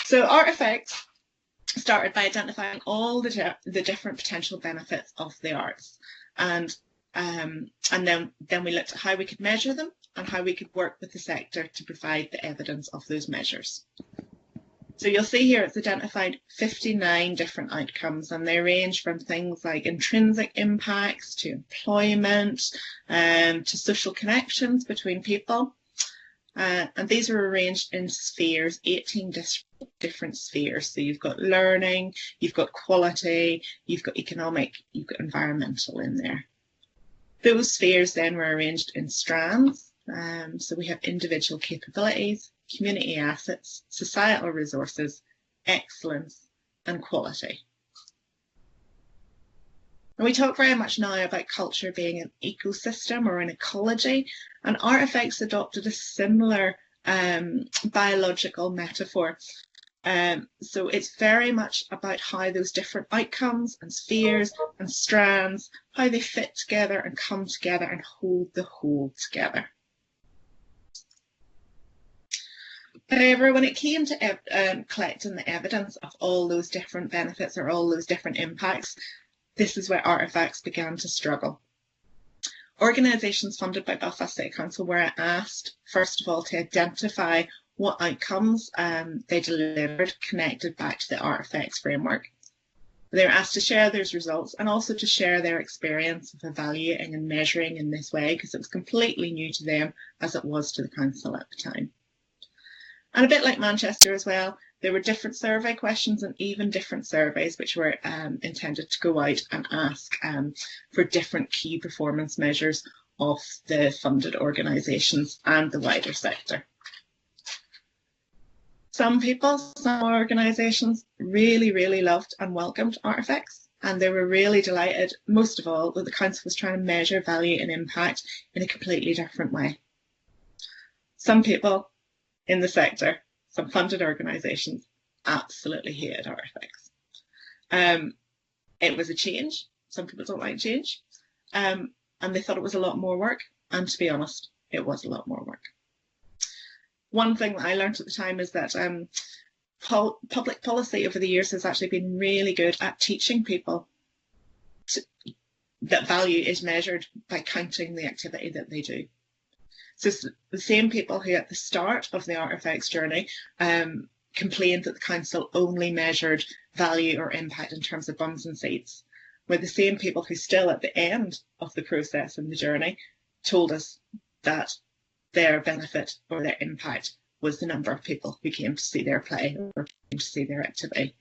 So Artifacts started by identifying all the different potential benefits of the arts. And then we looked at how we could measure them and how we could work with the sector to provide the evidence of those measures. So you'll see here it's identified 59 different outcomes, and they range from things like intrinsic impacts to employment to social connections between people. And these are arranged in spheres, 18 different spheres. So you've got learning, you've got quality, you've got economic, you've got environmental in there. Those spheres then were arranged in strands. So we have individual capabilities, community assets, societal resources, excellence, and quality. And we talk very much now about culture being an ecosystem or an ecology, and artefacts adopted a similar biological metaphor. So it's very much about how those different outcomes and spheres and strands, how they fit together and come together and hold the whole together. However, when it came to collecting the evidence of all those different benefits or all those different impacts, this is where artefacts began to struggle. Organisations funded by Belfast City Council were asked, first of all, to identify what outcomes they delivered connected back to the artefacts framework. They were asked to share those results and also to share their experience of evaluating and measuring in this way, because it was completely new to them as it was to the council at the time. And a bit like Manchester as well, there were different survey questions and even different surveys which were intended to go out and ask for different key performance measures of the funded organisations and the wider sector. Some people, some organisations really, really loved and welcomed artefacts, and they were really delighted, most of all, that the council was trying to measure value and impact in a completely different way. Some people in the sector, some funded organisations, absolutely hated artefacts. It was a change. Some people don't like change. And they thought it was a lot more work. And to be honest, it was a lot more work. One thing that I learned at the time is that public policy over the years has actually been really good at teaching people that value is measured by counting the activity that they do. So the same people who at the start of the artefacts journey complained that the council only measured value or impact in terms of bums and seats were the same people who still at the end of the process and the journey told us that their benefit or their impact was the number of people who came to see their play or came to see their activity.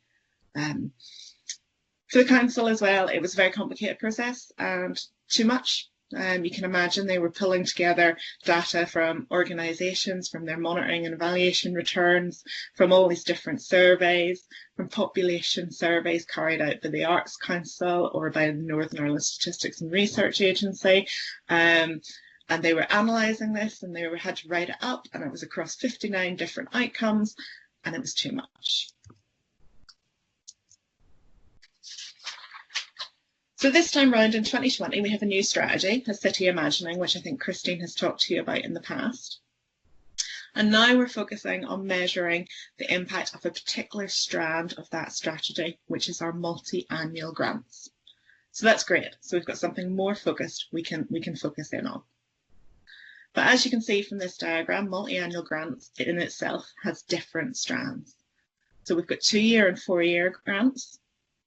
For the council as well, it was a very complicated process and too much. You can imagine they were pulling together data from organisations, from their monitoring and evaluation returns, from all these different surveys, from population surveys carried out by the Arts Council or by the Northern Ireland Statistics and Research Agency. And they were analysing this and they had to write it up, and it was across 59 different outcomes, and it was too much. So this time round in 2020, we have a new strategy, a city imagining, which I think Christine has talked to you about in the past. And now we're focusing on measuring the impact of a particular strand of that strategy, which is our multi-annual grants. So that's great. So we've got something more focused we can focus in on. But as you can see from this diagram, multi-annual grants in itself has different strands. So we've got 2-year and 4-year grants,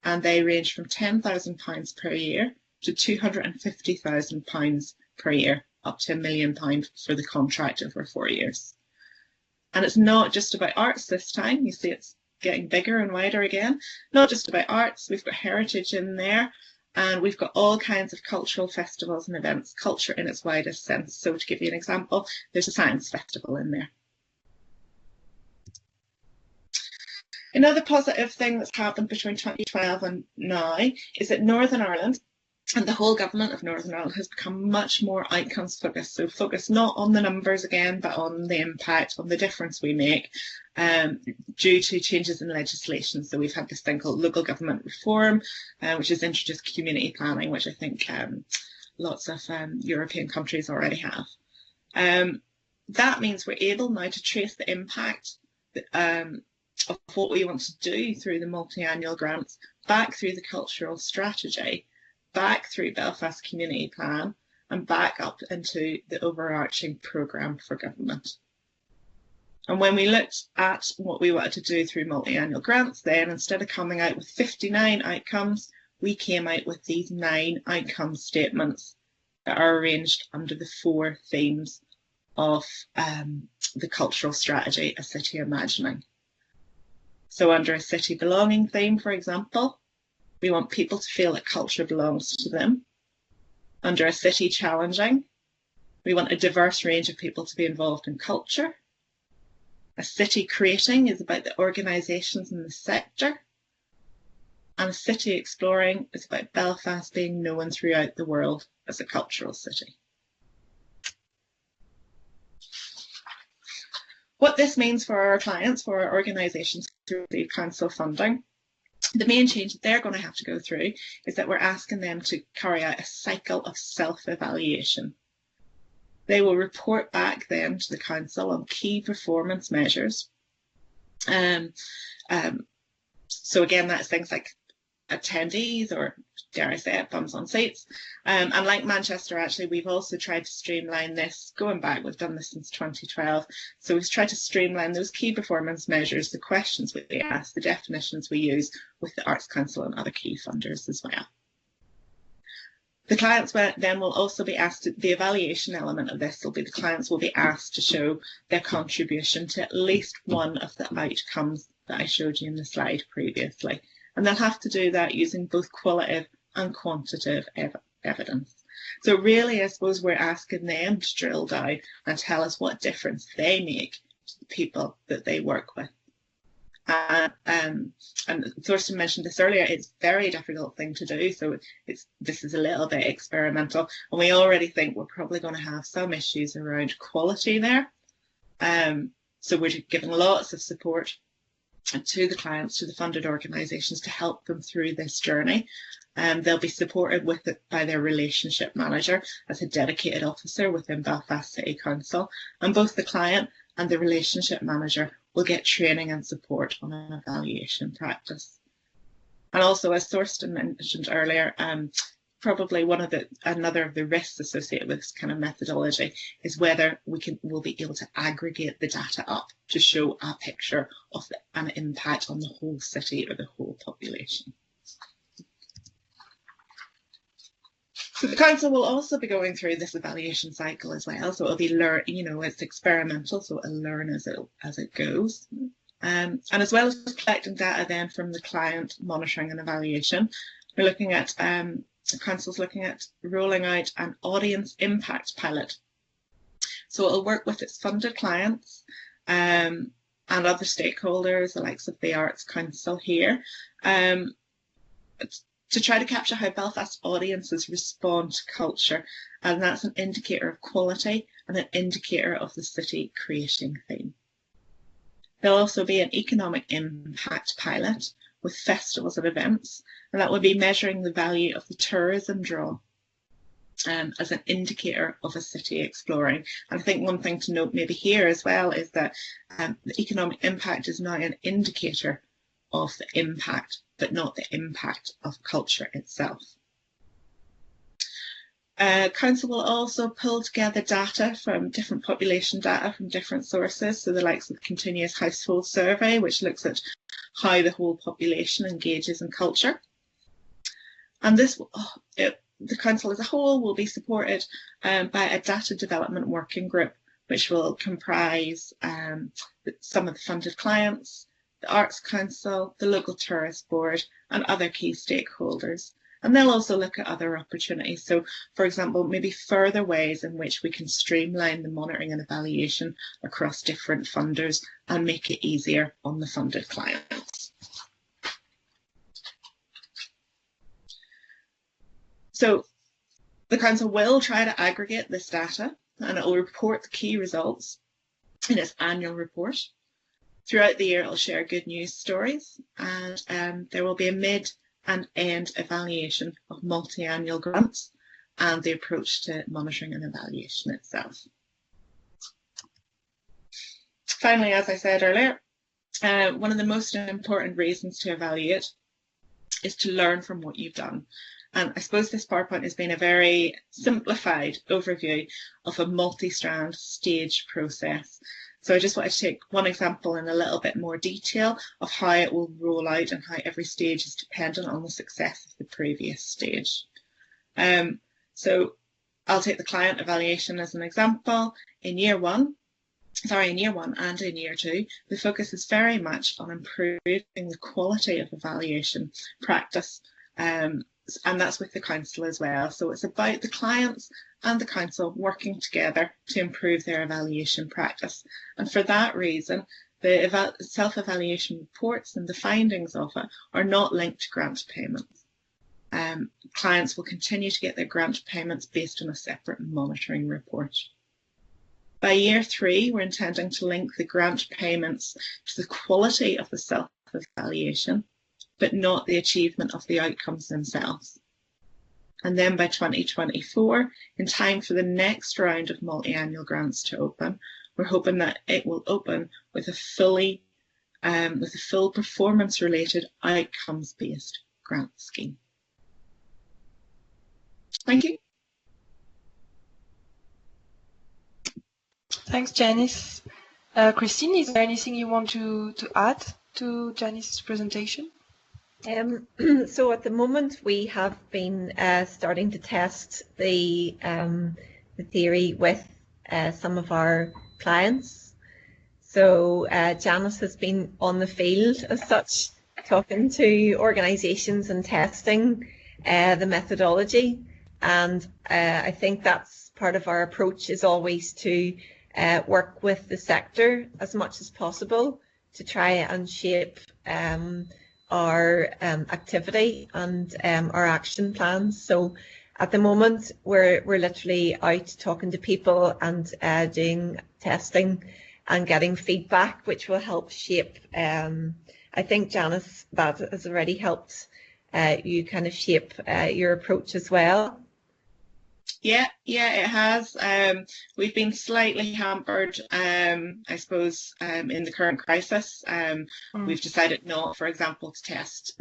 and they range from £10,000 per year to £250,000 per year, up to £1 million for the contract over 4 years. And it's not just about arts this time. You see it's getting bigger and wider again. Not just about arts, we've got heritage in there, and we've got all kinds of cultural festivals and events, culture in its widest sense. So to give you an example, there's a science festival in there. Another positive thing that's happened between 2012 and now is that Northern Ireland and the whole government of Northern Ireland has become much more outcomes focused. So focused not on the numbers again, but on the impact, on the difference we make due to changes in legislation. So we've had this thing called local government reform, which has introduced community planning, which I think lots of European countries already have. That means we're able now to trace the impact of what we want to do through the multi-annual grants back through the cultural strategy, back through Belfast Community Plan, and back up into the overarching programme for government. And when we looked at what we wanted to do through multi-annual grants, then instead of coming out with 59 outcomes, we came out with these 9 outcome statements that are arranged under the 4 themes of the cultural strategy, A City Imagining. So under a city belonging theme, for example, we want people to feel that culture belongs to them. Under a city challenging, we want a diverse range of people to be involved in culture. A city creating is about the organisations in the sector. And city exploring is about Belfast being known throughout the world as a cultural city. What this means for our clients, for our organisations who receive council funding, the main change that they're going to have to go through is that we're asking them to carry out a cycle of self-evaluation. They will report back then to the council on key performance measures. So again, that's things like attendees, or dare I say it, bums on seats. And like Manchester, actually, we've also tried to streamline this. Going back, we've done this since 2012. So we've tried to streamline those key performance measures, the questions we ask, the definitions we use with the Arts Council and other key funders as well. The clients then will also be asked, the evaluation element of this will be the clients will be asked to show their contribution to at least one of the outcomes that I showed you in the slide previously. And they'll have to do that using both qualitative and quantitative evidence. So really, I suppose we're asking them to drill down and tell us what difference they make to the people that they work with. And Thorsten mentioned this earlier, it's a very difficult thing to do. So this is a little bit experimental. And we already think we're probably going to have some issues around quality there. So we're giving lots of support to the clients, to the funded organisations, to help them through this journey. They'll be supported with it by their relationship manager as a dedicated officer within Belfast City Council, and both the client and the relationship manager will get training and support on an evaluation practice. And also, as Thorsten mentioned earlier, probably another of the risks associated with this kind of methodology is whether we'll be able to aggregate the data up to show a picture of an impact on the whole city or the whole population. So the council will also be going through this evaluation cycle as well. So it'll be it's experimental, so it'll learn as it goes. And as well as collecting data then from the client monitoring and evaluation, we're looking at the council's looking at rolling out an audience impact pilot. So it'll work with its funded clients and other stakeholders, the likes of the Arts Council here, to try to capture how Belfast audiences respond to culture. And that's an indicator of quality and an indicator of the city creating theme. There'll also be an economic impact pilot with festivals and events, and that will be measuring the value of the tourism draw as an indicator of a city exploring. And I think one thing to note maybe here as well is that the economic impact is now an indicator of the impact, but not the impact of culture itself. Council will also pull together data from different population data from different sources, so the likes of the Continuous Household Survey, which looks at how the whole population engages in culture. And this, the council as a whole will be supported by a data development working group, which will comprise some of the funded clients, the Arts Council, the local tourist board, and other key stakeholders. And they'll also look at other opportunities. So, for example, maybe further ways in which we can streamline the monitoring and evaluation across different funders and make it easier on the funded clients. So the council will try to aggregate this data, and it will report the key results in its annual report. Throughout the year, it will share good news stories, and there will be a mid and end evaluation of multi-annual grants and the approach to monitoring and evaluation itself. Finally, as I said earlier, one of the most important reasons to evaluate is to learn from what you've done. And I suppose this PowerPoint has been a very simplified overview of a multi-strand stage process. So I just wanted to take one example in a little bit more detail of how it will roll out and how every stage is dependent on the success of the previous stage. So I'll take the client evaluation as an example. In year one and in year two, the focus is very much on improving the quality of evaluation practice. And that's with the council as well. So it's about the clients and the council working together to improve their evaluation practice. And for that reason, the self-evaluation reports and the findings of it are not linked to grant payments. Clients will continue to get their grant payments based on a separate monitoring report. By year 3, we're intending to link the grant payments to the quality of the self-evaluation, but not the achievement of the outcomes themselves. And then by 2024, in time for the next round of multi-annual grants to open, we're hoping that it will open with a full performance-related, outcomes-based grant scheme. Thank you. Thanks, Janice. Christine, is there anything you want to add to Janice's presentation? So at the moment we have been starting to test the theory with some of our clients. So Janice has been on the field as such, talking to organisations and testing the methodology. And I think that's part of our approach, is always to work with the sector as much as possible to try and shape our activity and our action plans. So at the moment we're literally out talking to people and doing testing and getting feedback, which will help shape, I think, Janice, that has already helped you kind of shape your approach as well. Yeah, it has. We've been slightly hampered, I suppose, in the current crisis. We've decided not, for example, to test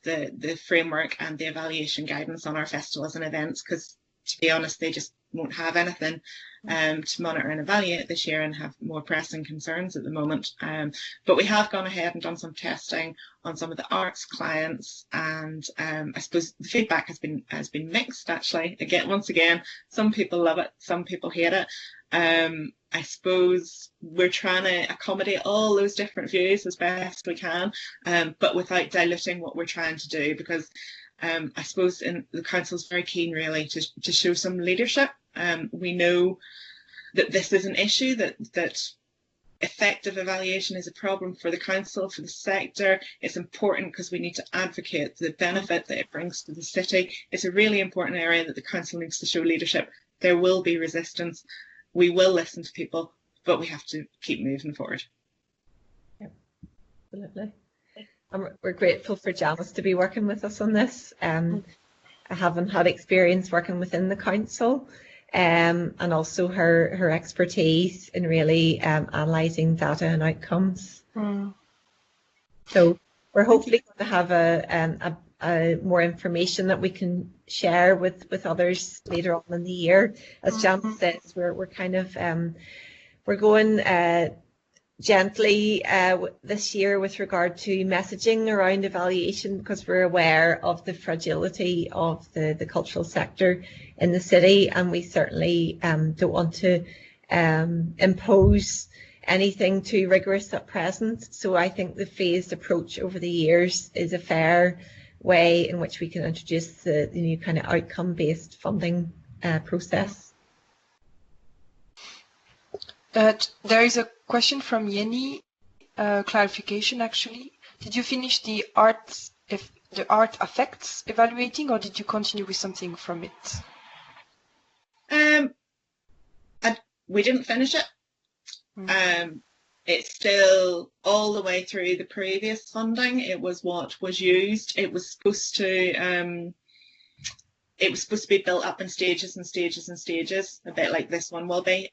the framework and the evaluation guidance on our festivals and events, because, to be honest, they just won't have anything to monitor and evaluate this year and have more pressing concerns at the moment. But we have gone ahead and done some testing on some of the arts clients, and I suppose the feedback has been mixed, actually. Once again, some people love it, some people hate it. I suppose we're trying to accommodate all those different views as best we can, but without diluting what we're trying to do, because I suppose the council's very keen really to show some leadership. We know that this is an issue, that effective evaluation is a problem for the council, for the sector. It's important because we need to advocate the benefit that it brings to the city. It's a really important area that the council needs to show leadership. There will be resistance. We will listen to people, but we have to keep moving forward. Yeah, absolutely. And we're grateful for Janice to be working with us on this. I haven't had experience working within the council, and also her expertise in really analysing data and outcomes. So we're hopefully going to have a more information that we can share with others later on in the year. As Janice says, we're kind of we're going gently this year with regard to messaging around evaluation, because we're aware of the fragility of the cultural sector in the city, and we certainly don't want to impose anything too rigorous at present. So I think the phased approach over the years is a fair way in which we can introduce the new kind of outcome-based funding process. There is a question from Yenny, clarification actually. Did you finish the art effects evaluating, or did you continue with something from it? We didn't finish it. It's still all the way through the previous funding. It was what was used. It was supposed to be built up in stages and stages and stages, a bit like this one will be.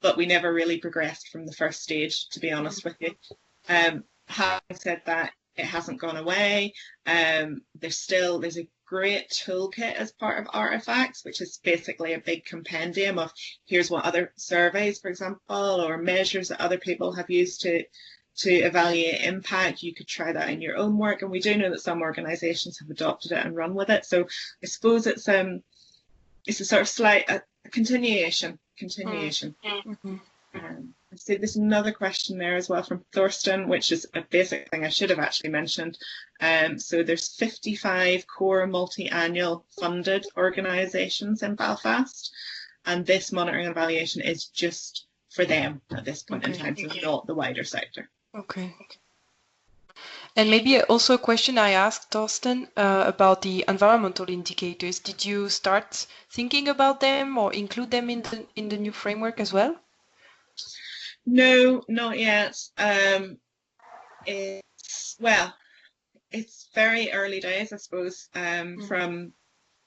But we never really progressed from the first stage, to be honest with you. Having said that, it hasn't gone away. There's a great toolkit as part of Artifacts, which is basically a big compendium of here's what other surveys, for example, or measures that other people have used to evaluate impact. You could try that in your own work, and we do know that some organisations have adopted it and run with it. So I suppose it's a sort of slight continuation. I see there's another question there as well from Thorsten, which is a basic thing I should have actually mentioned. So there's 55 core multi-annual funded organisations in Belfast, and this monitoring and evaluation is just for them at this point in Okay. time, so not the wider sector. Okay. And maybe also a question I asked Thorsten about the environmental indicators. Did you start thinking about them or include them in the new framework as well? No, not yet. It's very early days, I suppose, from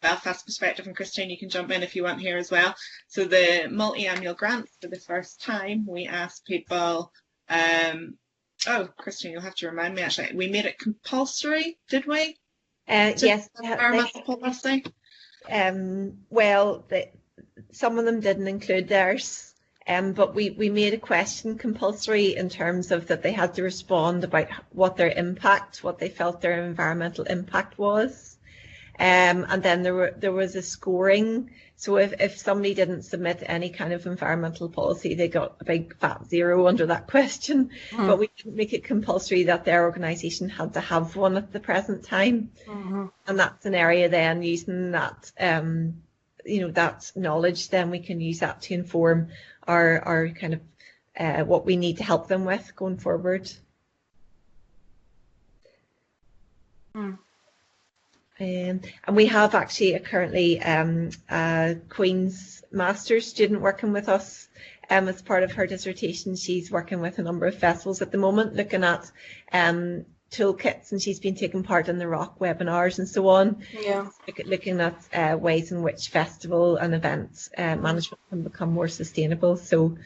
Belfast perspective, and Christine, you can jump in if you want here as well. So the multi-annual grants, for the first time, we asked people, oh, Christine, you'll have to remind me actually, we made it compulsory, did we? Yes. Environmental policy? Well, some of them didn't include theirs, but we made a question compulsory in terms of that they had to respond about what they felt their environmental impact was. And then there was a scoring. So if somebody didn't submit any kind of environmental policy, they got a big fat 0 under that question. Mm. But we didn't make it compulsory that their organisation had to have one at the present time. Mm-hmm. And that's an area then using that, that knowledge, then we can use that to inform our kind of what we need to help them with going forward. Mm. And we have actually currently a Queen's Master's student working with us as part of her dissertation. She's working with a number of festivals at the moment, looking at toolkits, and she's been taking part in the ROC webinars and so on. Yeah. Looking at ways in which festival and events management can become more sustainable. So,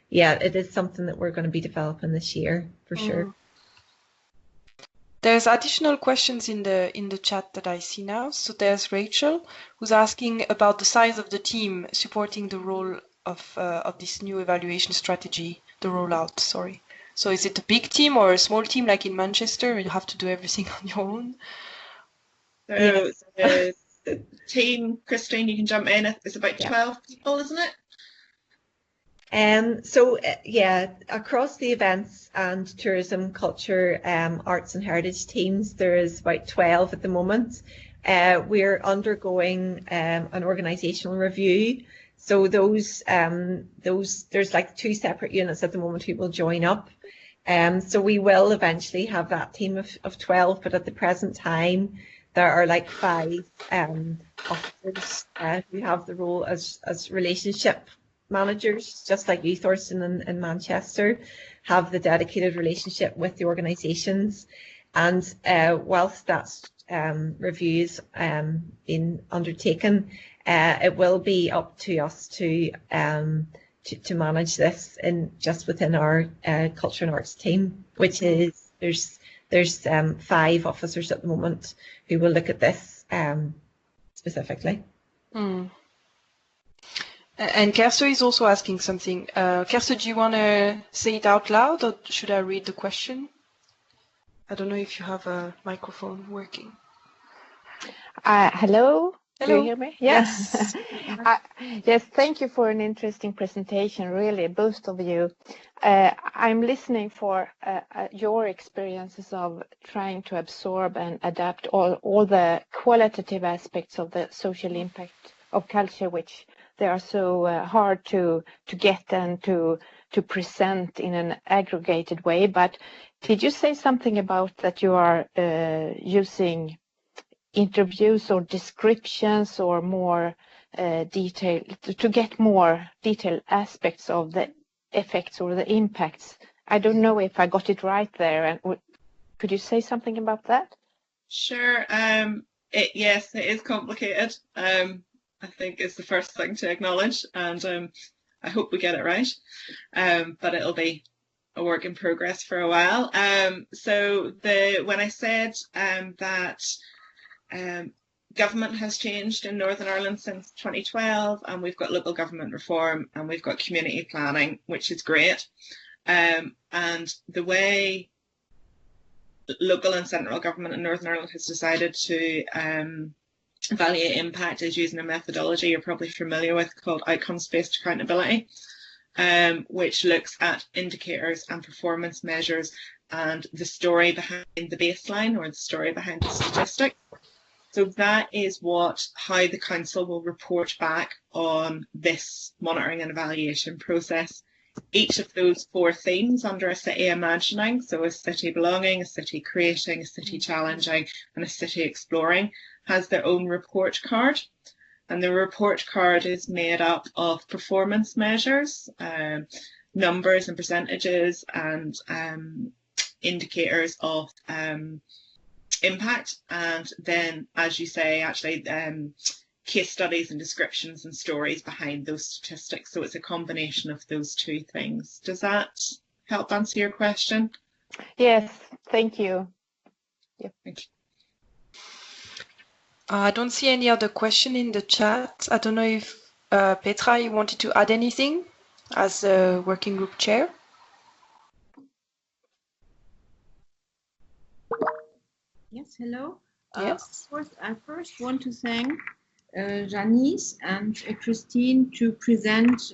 yeah, it is something that we're going to be developing this year for sure. There's additional questions in the chat that I see now. So there's Rachel who's asking about the size of the team supporting the role of this new evaluation strategy, the rollout. Sorry. So is it a big team or a small team like in Manchester? You have to do everything on your own. So the team, Christine, you can jump in. It's about 12 people, isn't it? Across the events and tourism, culture, arts and heritage teams, there is about 12 at the moment. We're undergoing an organisational review. So those there's like 2 separate units at the moment who will join up. So we will eventually have that team of 12, but at the present time there are like 5 officers who have the role as relationship managers, just like you, Thorsten, in Manchester, have the dedicated relationship with the organisations. And whilst that review is being undertaken, it will be up to us to manage this just within our culture and arts team, which is there's 5 officers at the moment who will look at this specifically. Mm. And Kersto is also asking something. Kersto, do you want to say it out loud or should I read the question? I don't know if you have a microphone working. Hello? Hello. Do you hear me? Yes. Yes, thank you for an interesting presentation, really, both of you. I'm listening for your experiences of trying to absorb and adapt all the qualitative aspects of the social impact of culture, which they are so hard to get and to present in an aggregated way. But did you say something about that you are using interviews or descriptions or more detail to get more detailed aspects of the effects or the impacts? I don't know if I got it right there. And could you say something about that? Sure. Yes, it is complicated. I think it's the first thing to acknowledge, and I hope we get it right. But it'll be a work in progress for a while. So when I said that government has changed in Northern Ireland since 2012, and we've got local government reform and we've got community planning, which is great. And the way local and central government in Northern Ireland has decided to evaluate impact is using a methodology you're probably familiar with called outcomes-based accountability, which looks at indicators and performance measures and the story behind the baseline or the story behind the statistic. So that is how the council will report back on this monitoring and evaluation process each of those 4 themes under a city imagining, so a city belonging, a city creating, a city challenging, and a city exploring, has their own report card. And the report card is made up of performance measures, numbers and percentages, and indicators of impact, and then, as you say, actually case studies and descriptions and stories behind those statistics. So it's a combination of those 2 things. Does that help answer your question? Yes, thank you. Yep. Thank you. I don't see any other question in the chat. I don't know if Petra, you wanted to add anything as a working group chair? Yes, hello. Yes. I first want to thank Janice and Christine to present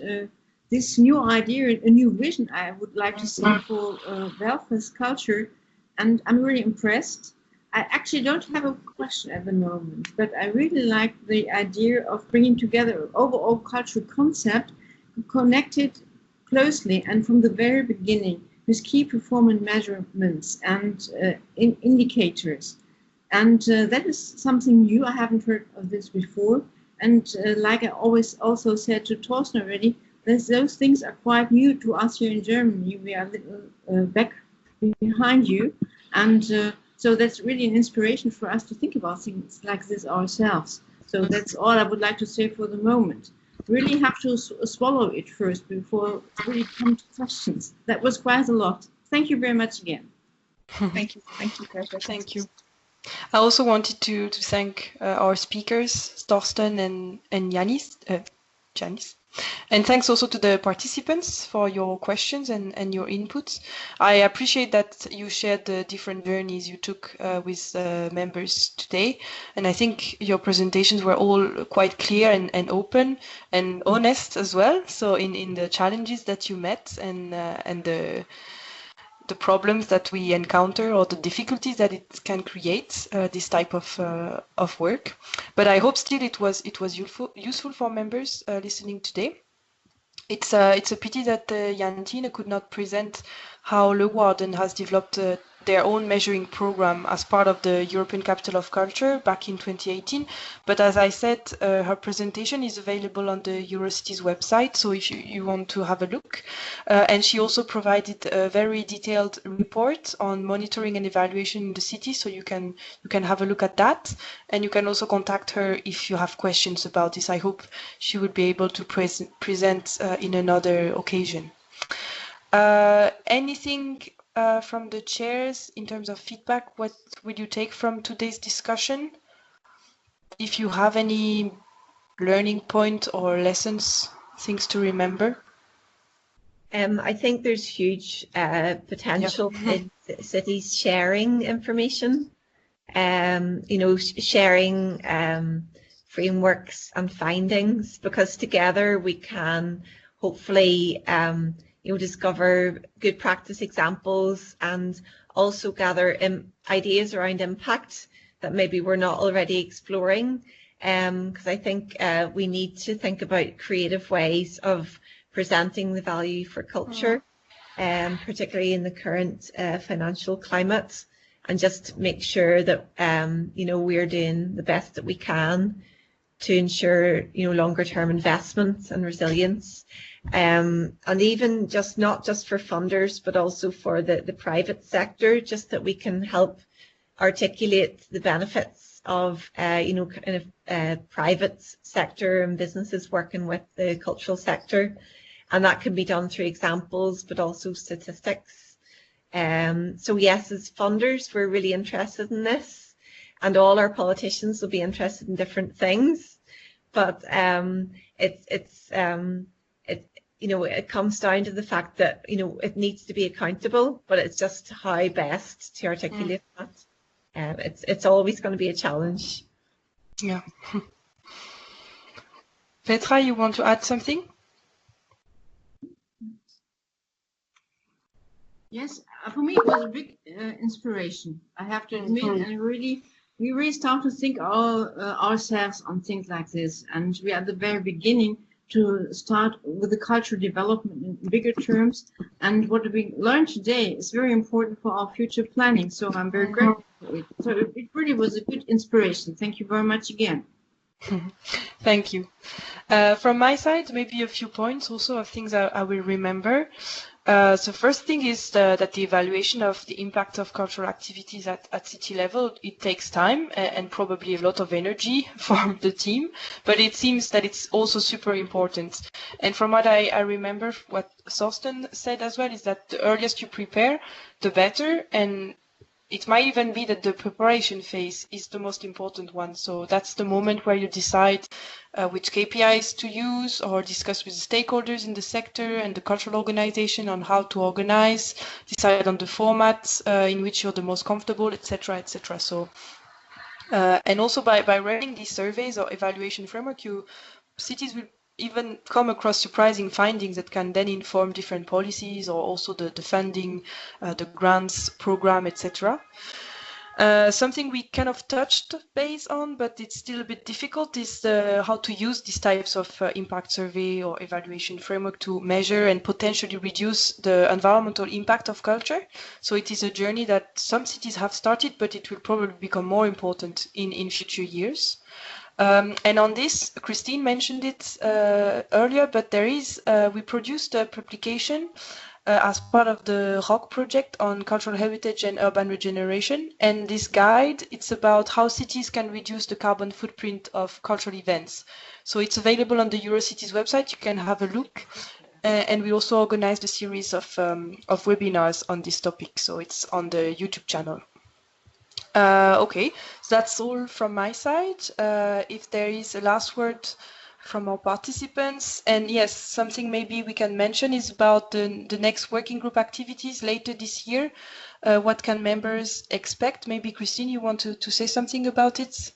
this new idea, a new vision, I would like to say, for Belfast culture, and I'm really impressed. I actually don't have a question at the moment, but I really like the idea of bringing together an overall cultural concept, connected closely and from the very beginning with key performance measurements and indicators. And that is something new. I haven't heard of this before. And like I always also said to Thorsten already, those things are quite new to us here in Germany. We are a little back behind you. And so that's really an inspiration for us to think about things like this ourselves. So that's all I would like to say for the moment. Really have to swallow it first before really come to questions. That was quite a lot. Thank you very much again. Thank you. Thank you, Petra. Thank you. I also wanted to thank our speakers, Thorsten and Janice. And thanks also to the participants for your questions and your inputs. I appreciate that you shared the different journeys you took with members today. And I think your presentations were all quite clear and open and honest as well. So in the challenges that you met and the problems that we encounter or the difficulties that it can create, this type of work. But I hope still it was useful for members listening today. It's a pity that Jantine could not present how Leeuwarden has developed their own measuring program as part of the European Capital of Culture back in 2018. But as I said, her presentation is available on the Eurocities website, so if you want to have a look. And she also provided a very detailed report on monitoring and evaluation in the city, so you can have a look at that. And you can also contact her if you have questions about this. I hope she would be able to present in another occasion. Anything from the chairs in terms of feedback? What will you take from today's discussion? If you have any learning point or lessons, things to remember? I think there's huge potential in cities sharing information, sharing frameworks and findings, because together we can hopefully discover good practice examples and also gather ideas around impact that maybe we're not already exploring. Because I think we need to think about creative ways of presenting the value for culture, particularly in the current financial climate, and just make sure that we're doing the best that we can to ensure longer term investments and resilience, and even not just for funders but also for the private sector, just that we can help articulate the benefits of private sector and businesses working with the cultural sector, and that can be done through examples but also statistics. So yes, as funders we're really interested in this, and all our politicians will be interested in different things, but it comes down to the fact that it needs to be accountable, but it's just how best to articulate that. It's always going to be a challenge. Yeah. Petra, you want to add something? Yes, for me it was a big inspiration, I have to admit, and we really start to think ourselves on things like this, and we are at the very beginning to start with the cultural development in bigger terms. And what we learned today is very important for our future planning. So I'm very grateful for it. So it really was a good inspiration. Thank you very much again. Thank you. From my side, maybe a few points also of things I will remember. So first thing is that the evaluation of the impact of cultural activities at city level, it takes time and probably a lot of energy for the team, but it seems that it's also super important. And from what I remember, what Thorsten said as well, is that the earliest you prepare, the better. And it might even be that the preparation phase is the most important one. So that's the moment where you decide which KPIs to use or discuss with the stakeholders in the sector and the cultural organization on how to organize, decide on the formats in which you're the most comfortable, etc., etc. So, and also by running these surveys or evaluation framework, cities will even come across surprising findings that can then inform different policies or also the funding, the grants program, etc. Something we kind of touched base on, but it's still a bit difficult, is how to use these types of impact survey or evaluation framework to measure and potentially reduce the environmental impact of culture. So it is a journey that some cities have started, but it will probably become more important in future years. And on this, Christine mentioned it earlier, but there is, we produced a publication as part of the ROC project on cultural heritage and urban regeneration. And this guide, it's about how cities can reduce the carbon footprint of cultural events. So it's available on the Eurocities website. You can have a look. And we also organized a series of webinars on this topic. So it's on the YouTube channel. Okay, so that's all from my side. If there is a last word from our participants, and yes, something maybe we can mention is about the next working group activities later this year. What can members expect? Maybe Christine, you want to say something about it?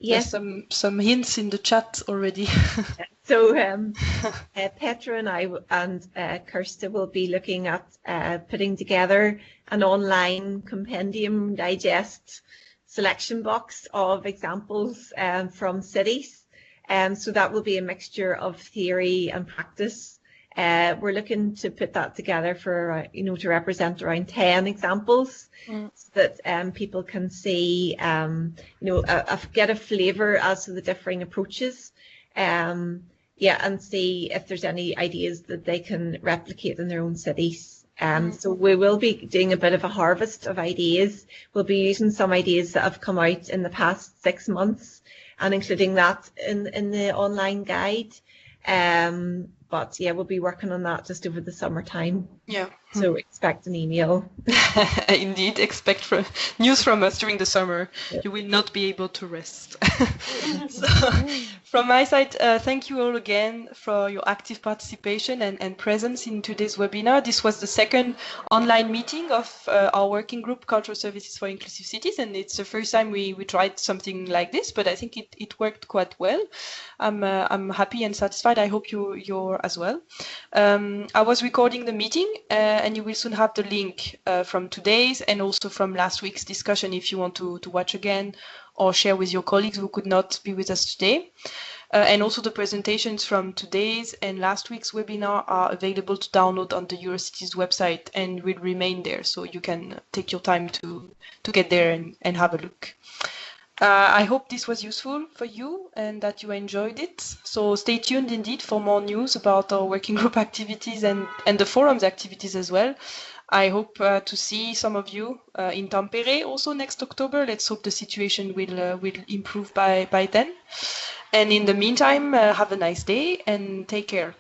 Yes. There's some hints in the chat already. So Petra and I and Kirsta will be looking at putting together an online compendium digest selection box of examples from cities. So that will be a mixture of theory and practice. We're looking to put that together for, to represent around 10 examples so that people can see, get a flavour as to the differing approaches. And see if there's any ideas that they can replicate in their own cities. So we will be doing a bit of a harvest of ideas. We'll be using some ideas that have come out in the past 6 months and including that in the online guide. But yeah, we'll be working on that just over the summertime. Yeah. So expect an email. Indeed, expect news from us during the summer. You will not be able to rest. So, from my side, thank you all again for your active participation and presence in today's webinar. This was the second online meeting of our working group, Cultural Services for Inclusive Cities, and it's the first time we tried something like this, but I think it worked quite well. I'm happy and satisfied. I hope you're as well. I was recording the meeting, and you will soon have the link from today's and also from last week's discussion if you want to watch again or share with your colleagues who could not be with us today. And also the presentations from today's and last week's webinar are available to download on the Eurocities website and will remain there, so you can take your time to get there and have a look. I hope this was useful for you and that you enjoyed it. So stay tuned indeed for more news about our working group activities and the forum's activities as well. I hope to see some of you in Tampere also next October. Let's hope the situation will improve by then. And in the meantime, have a nice day and take care.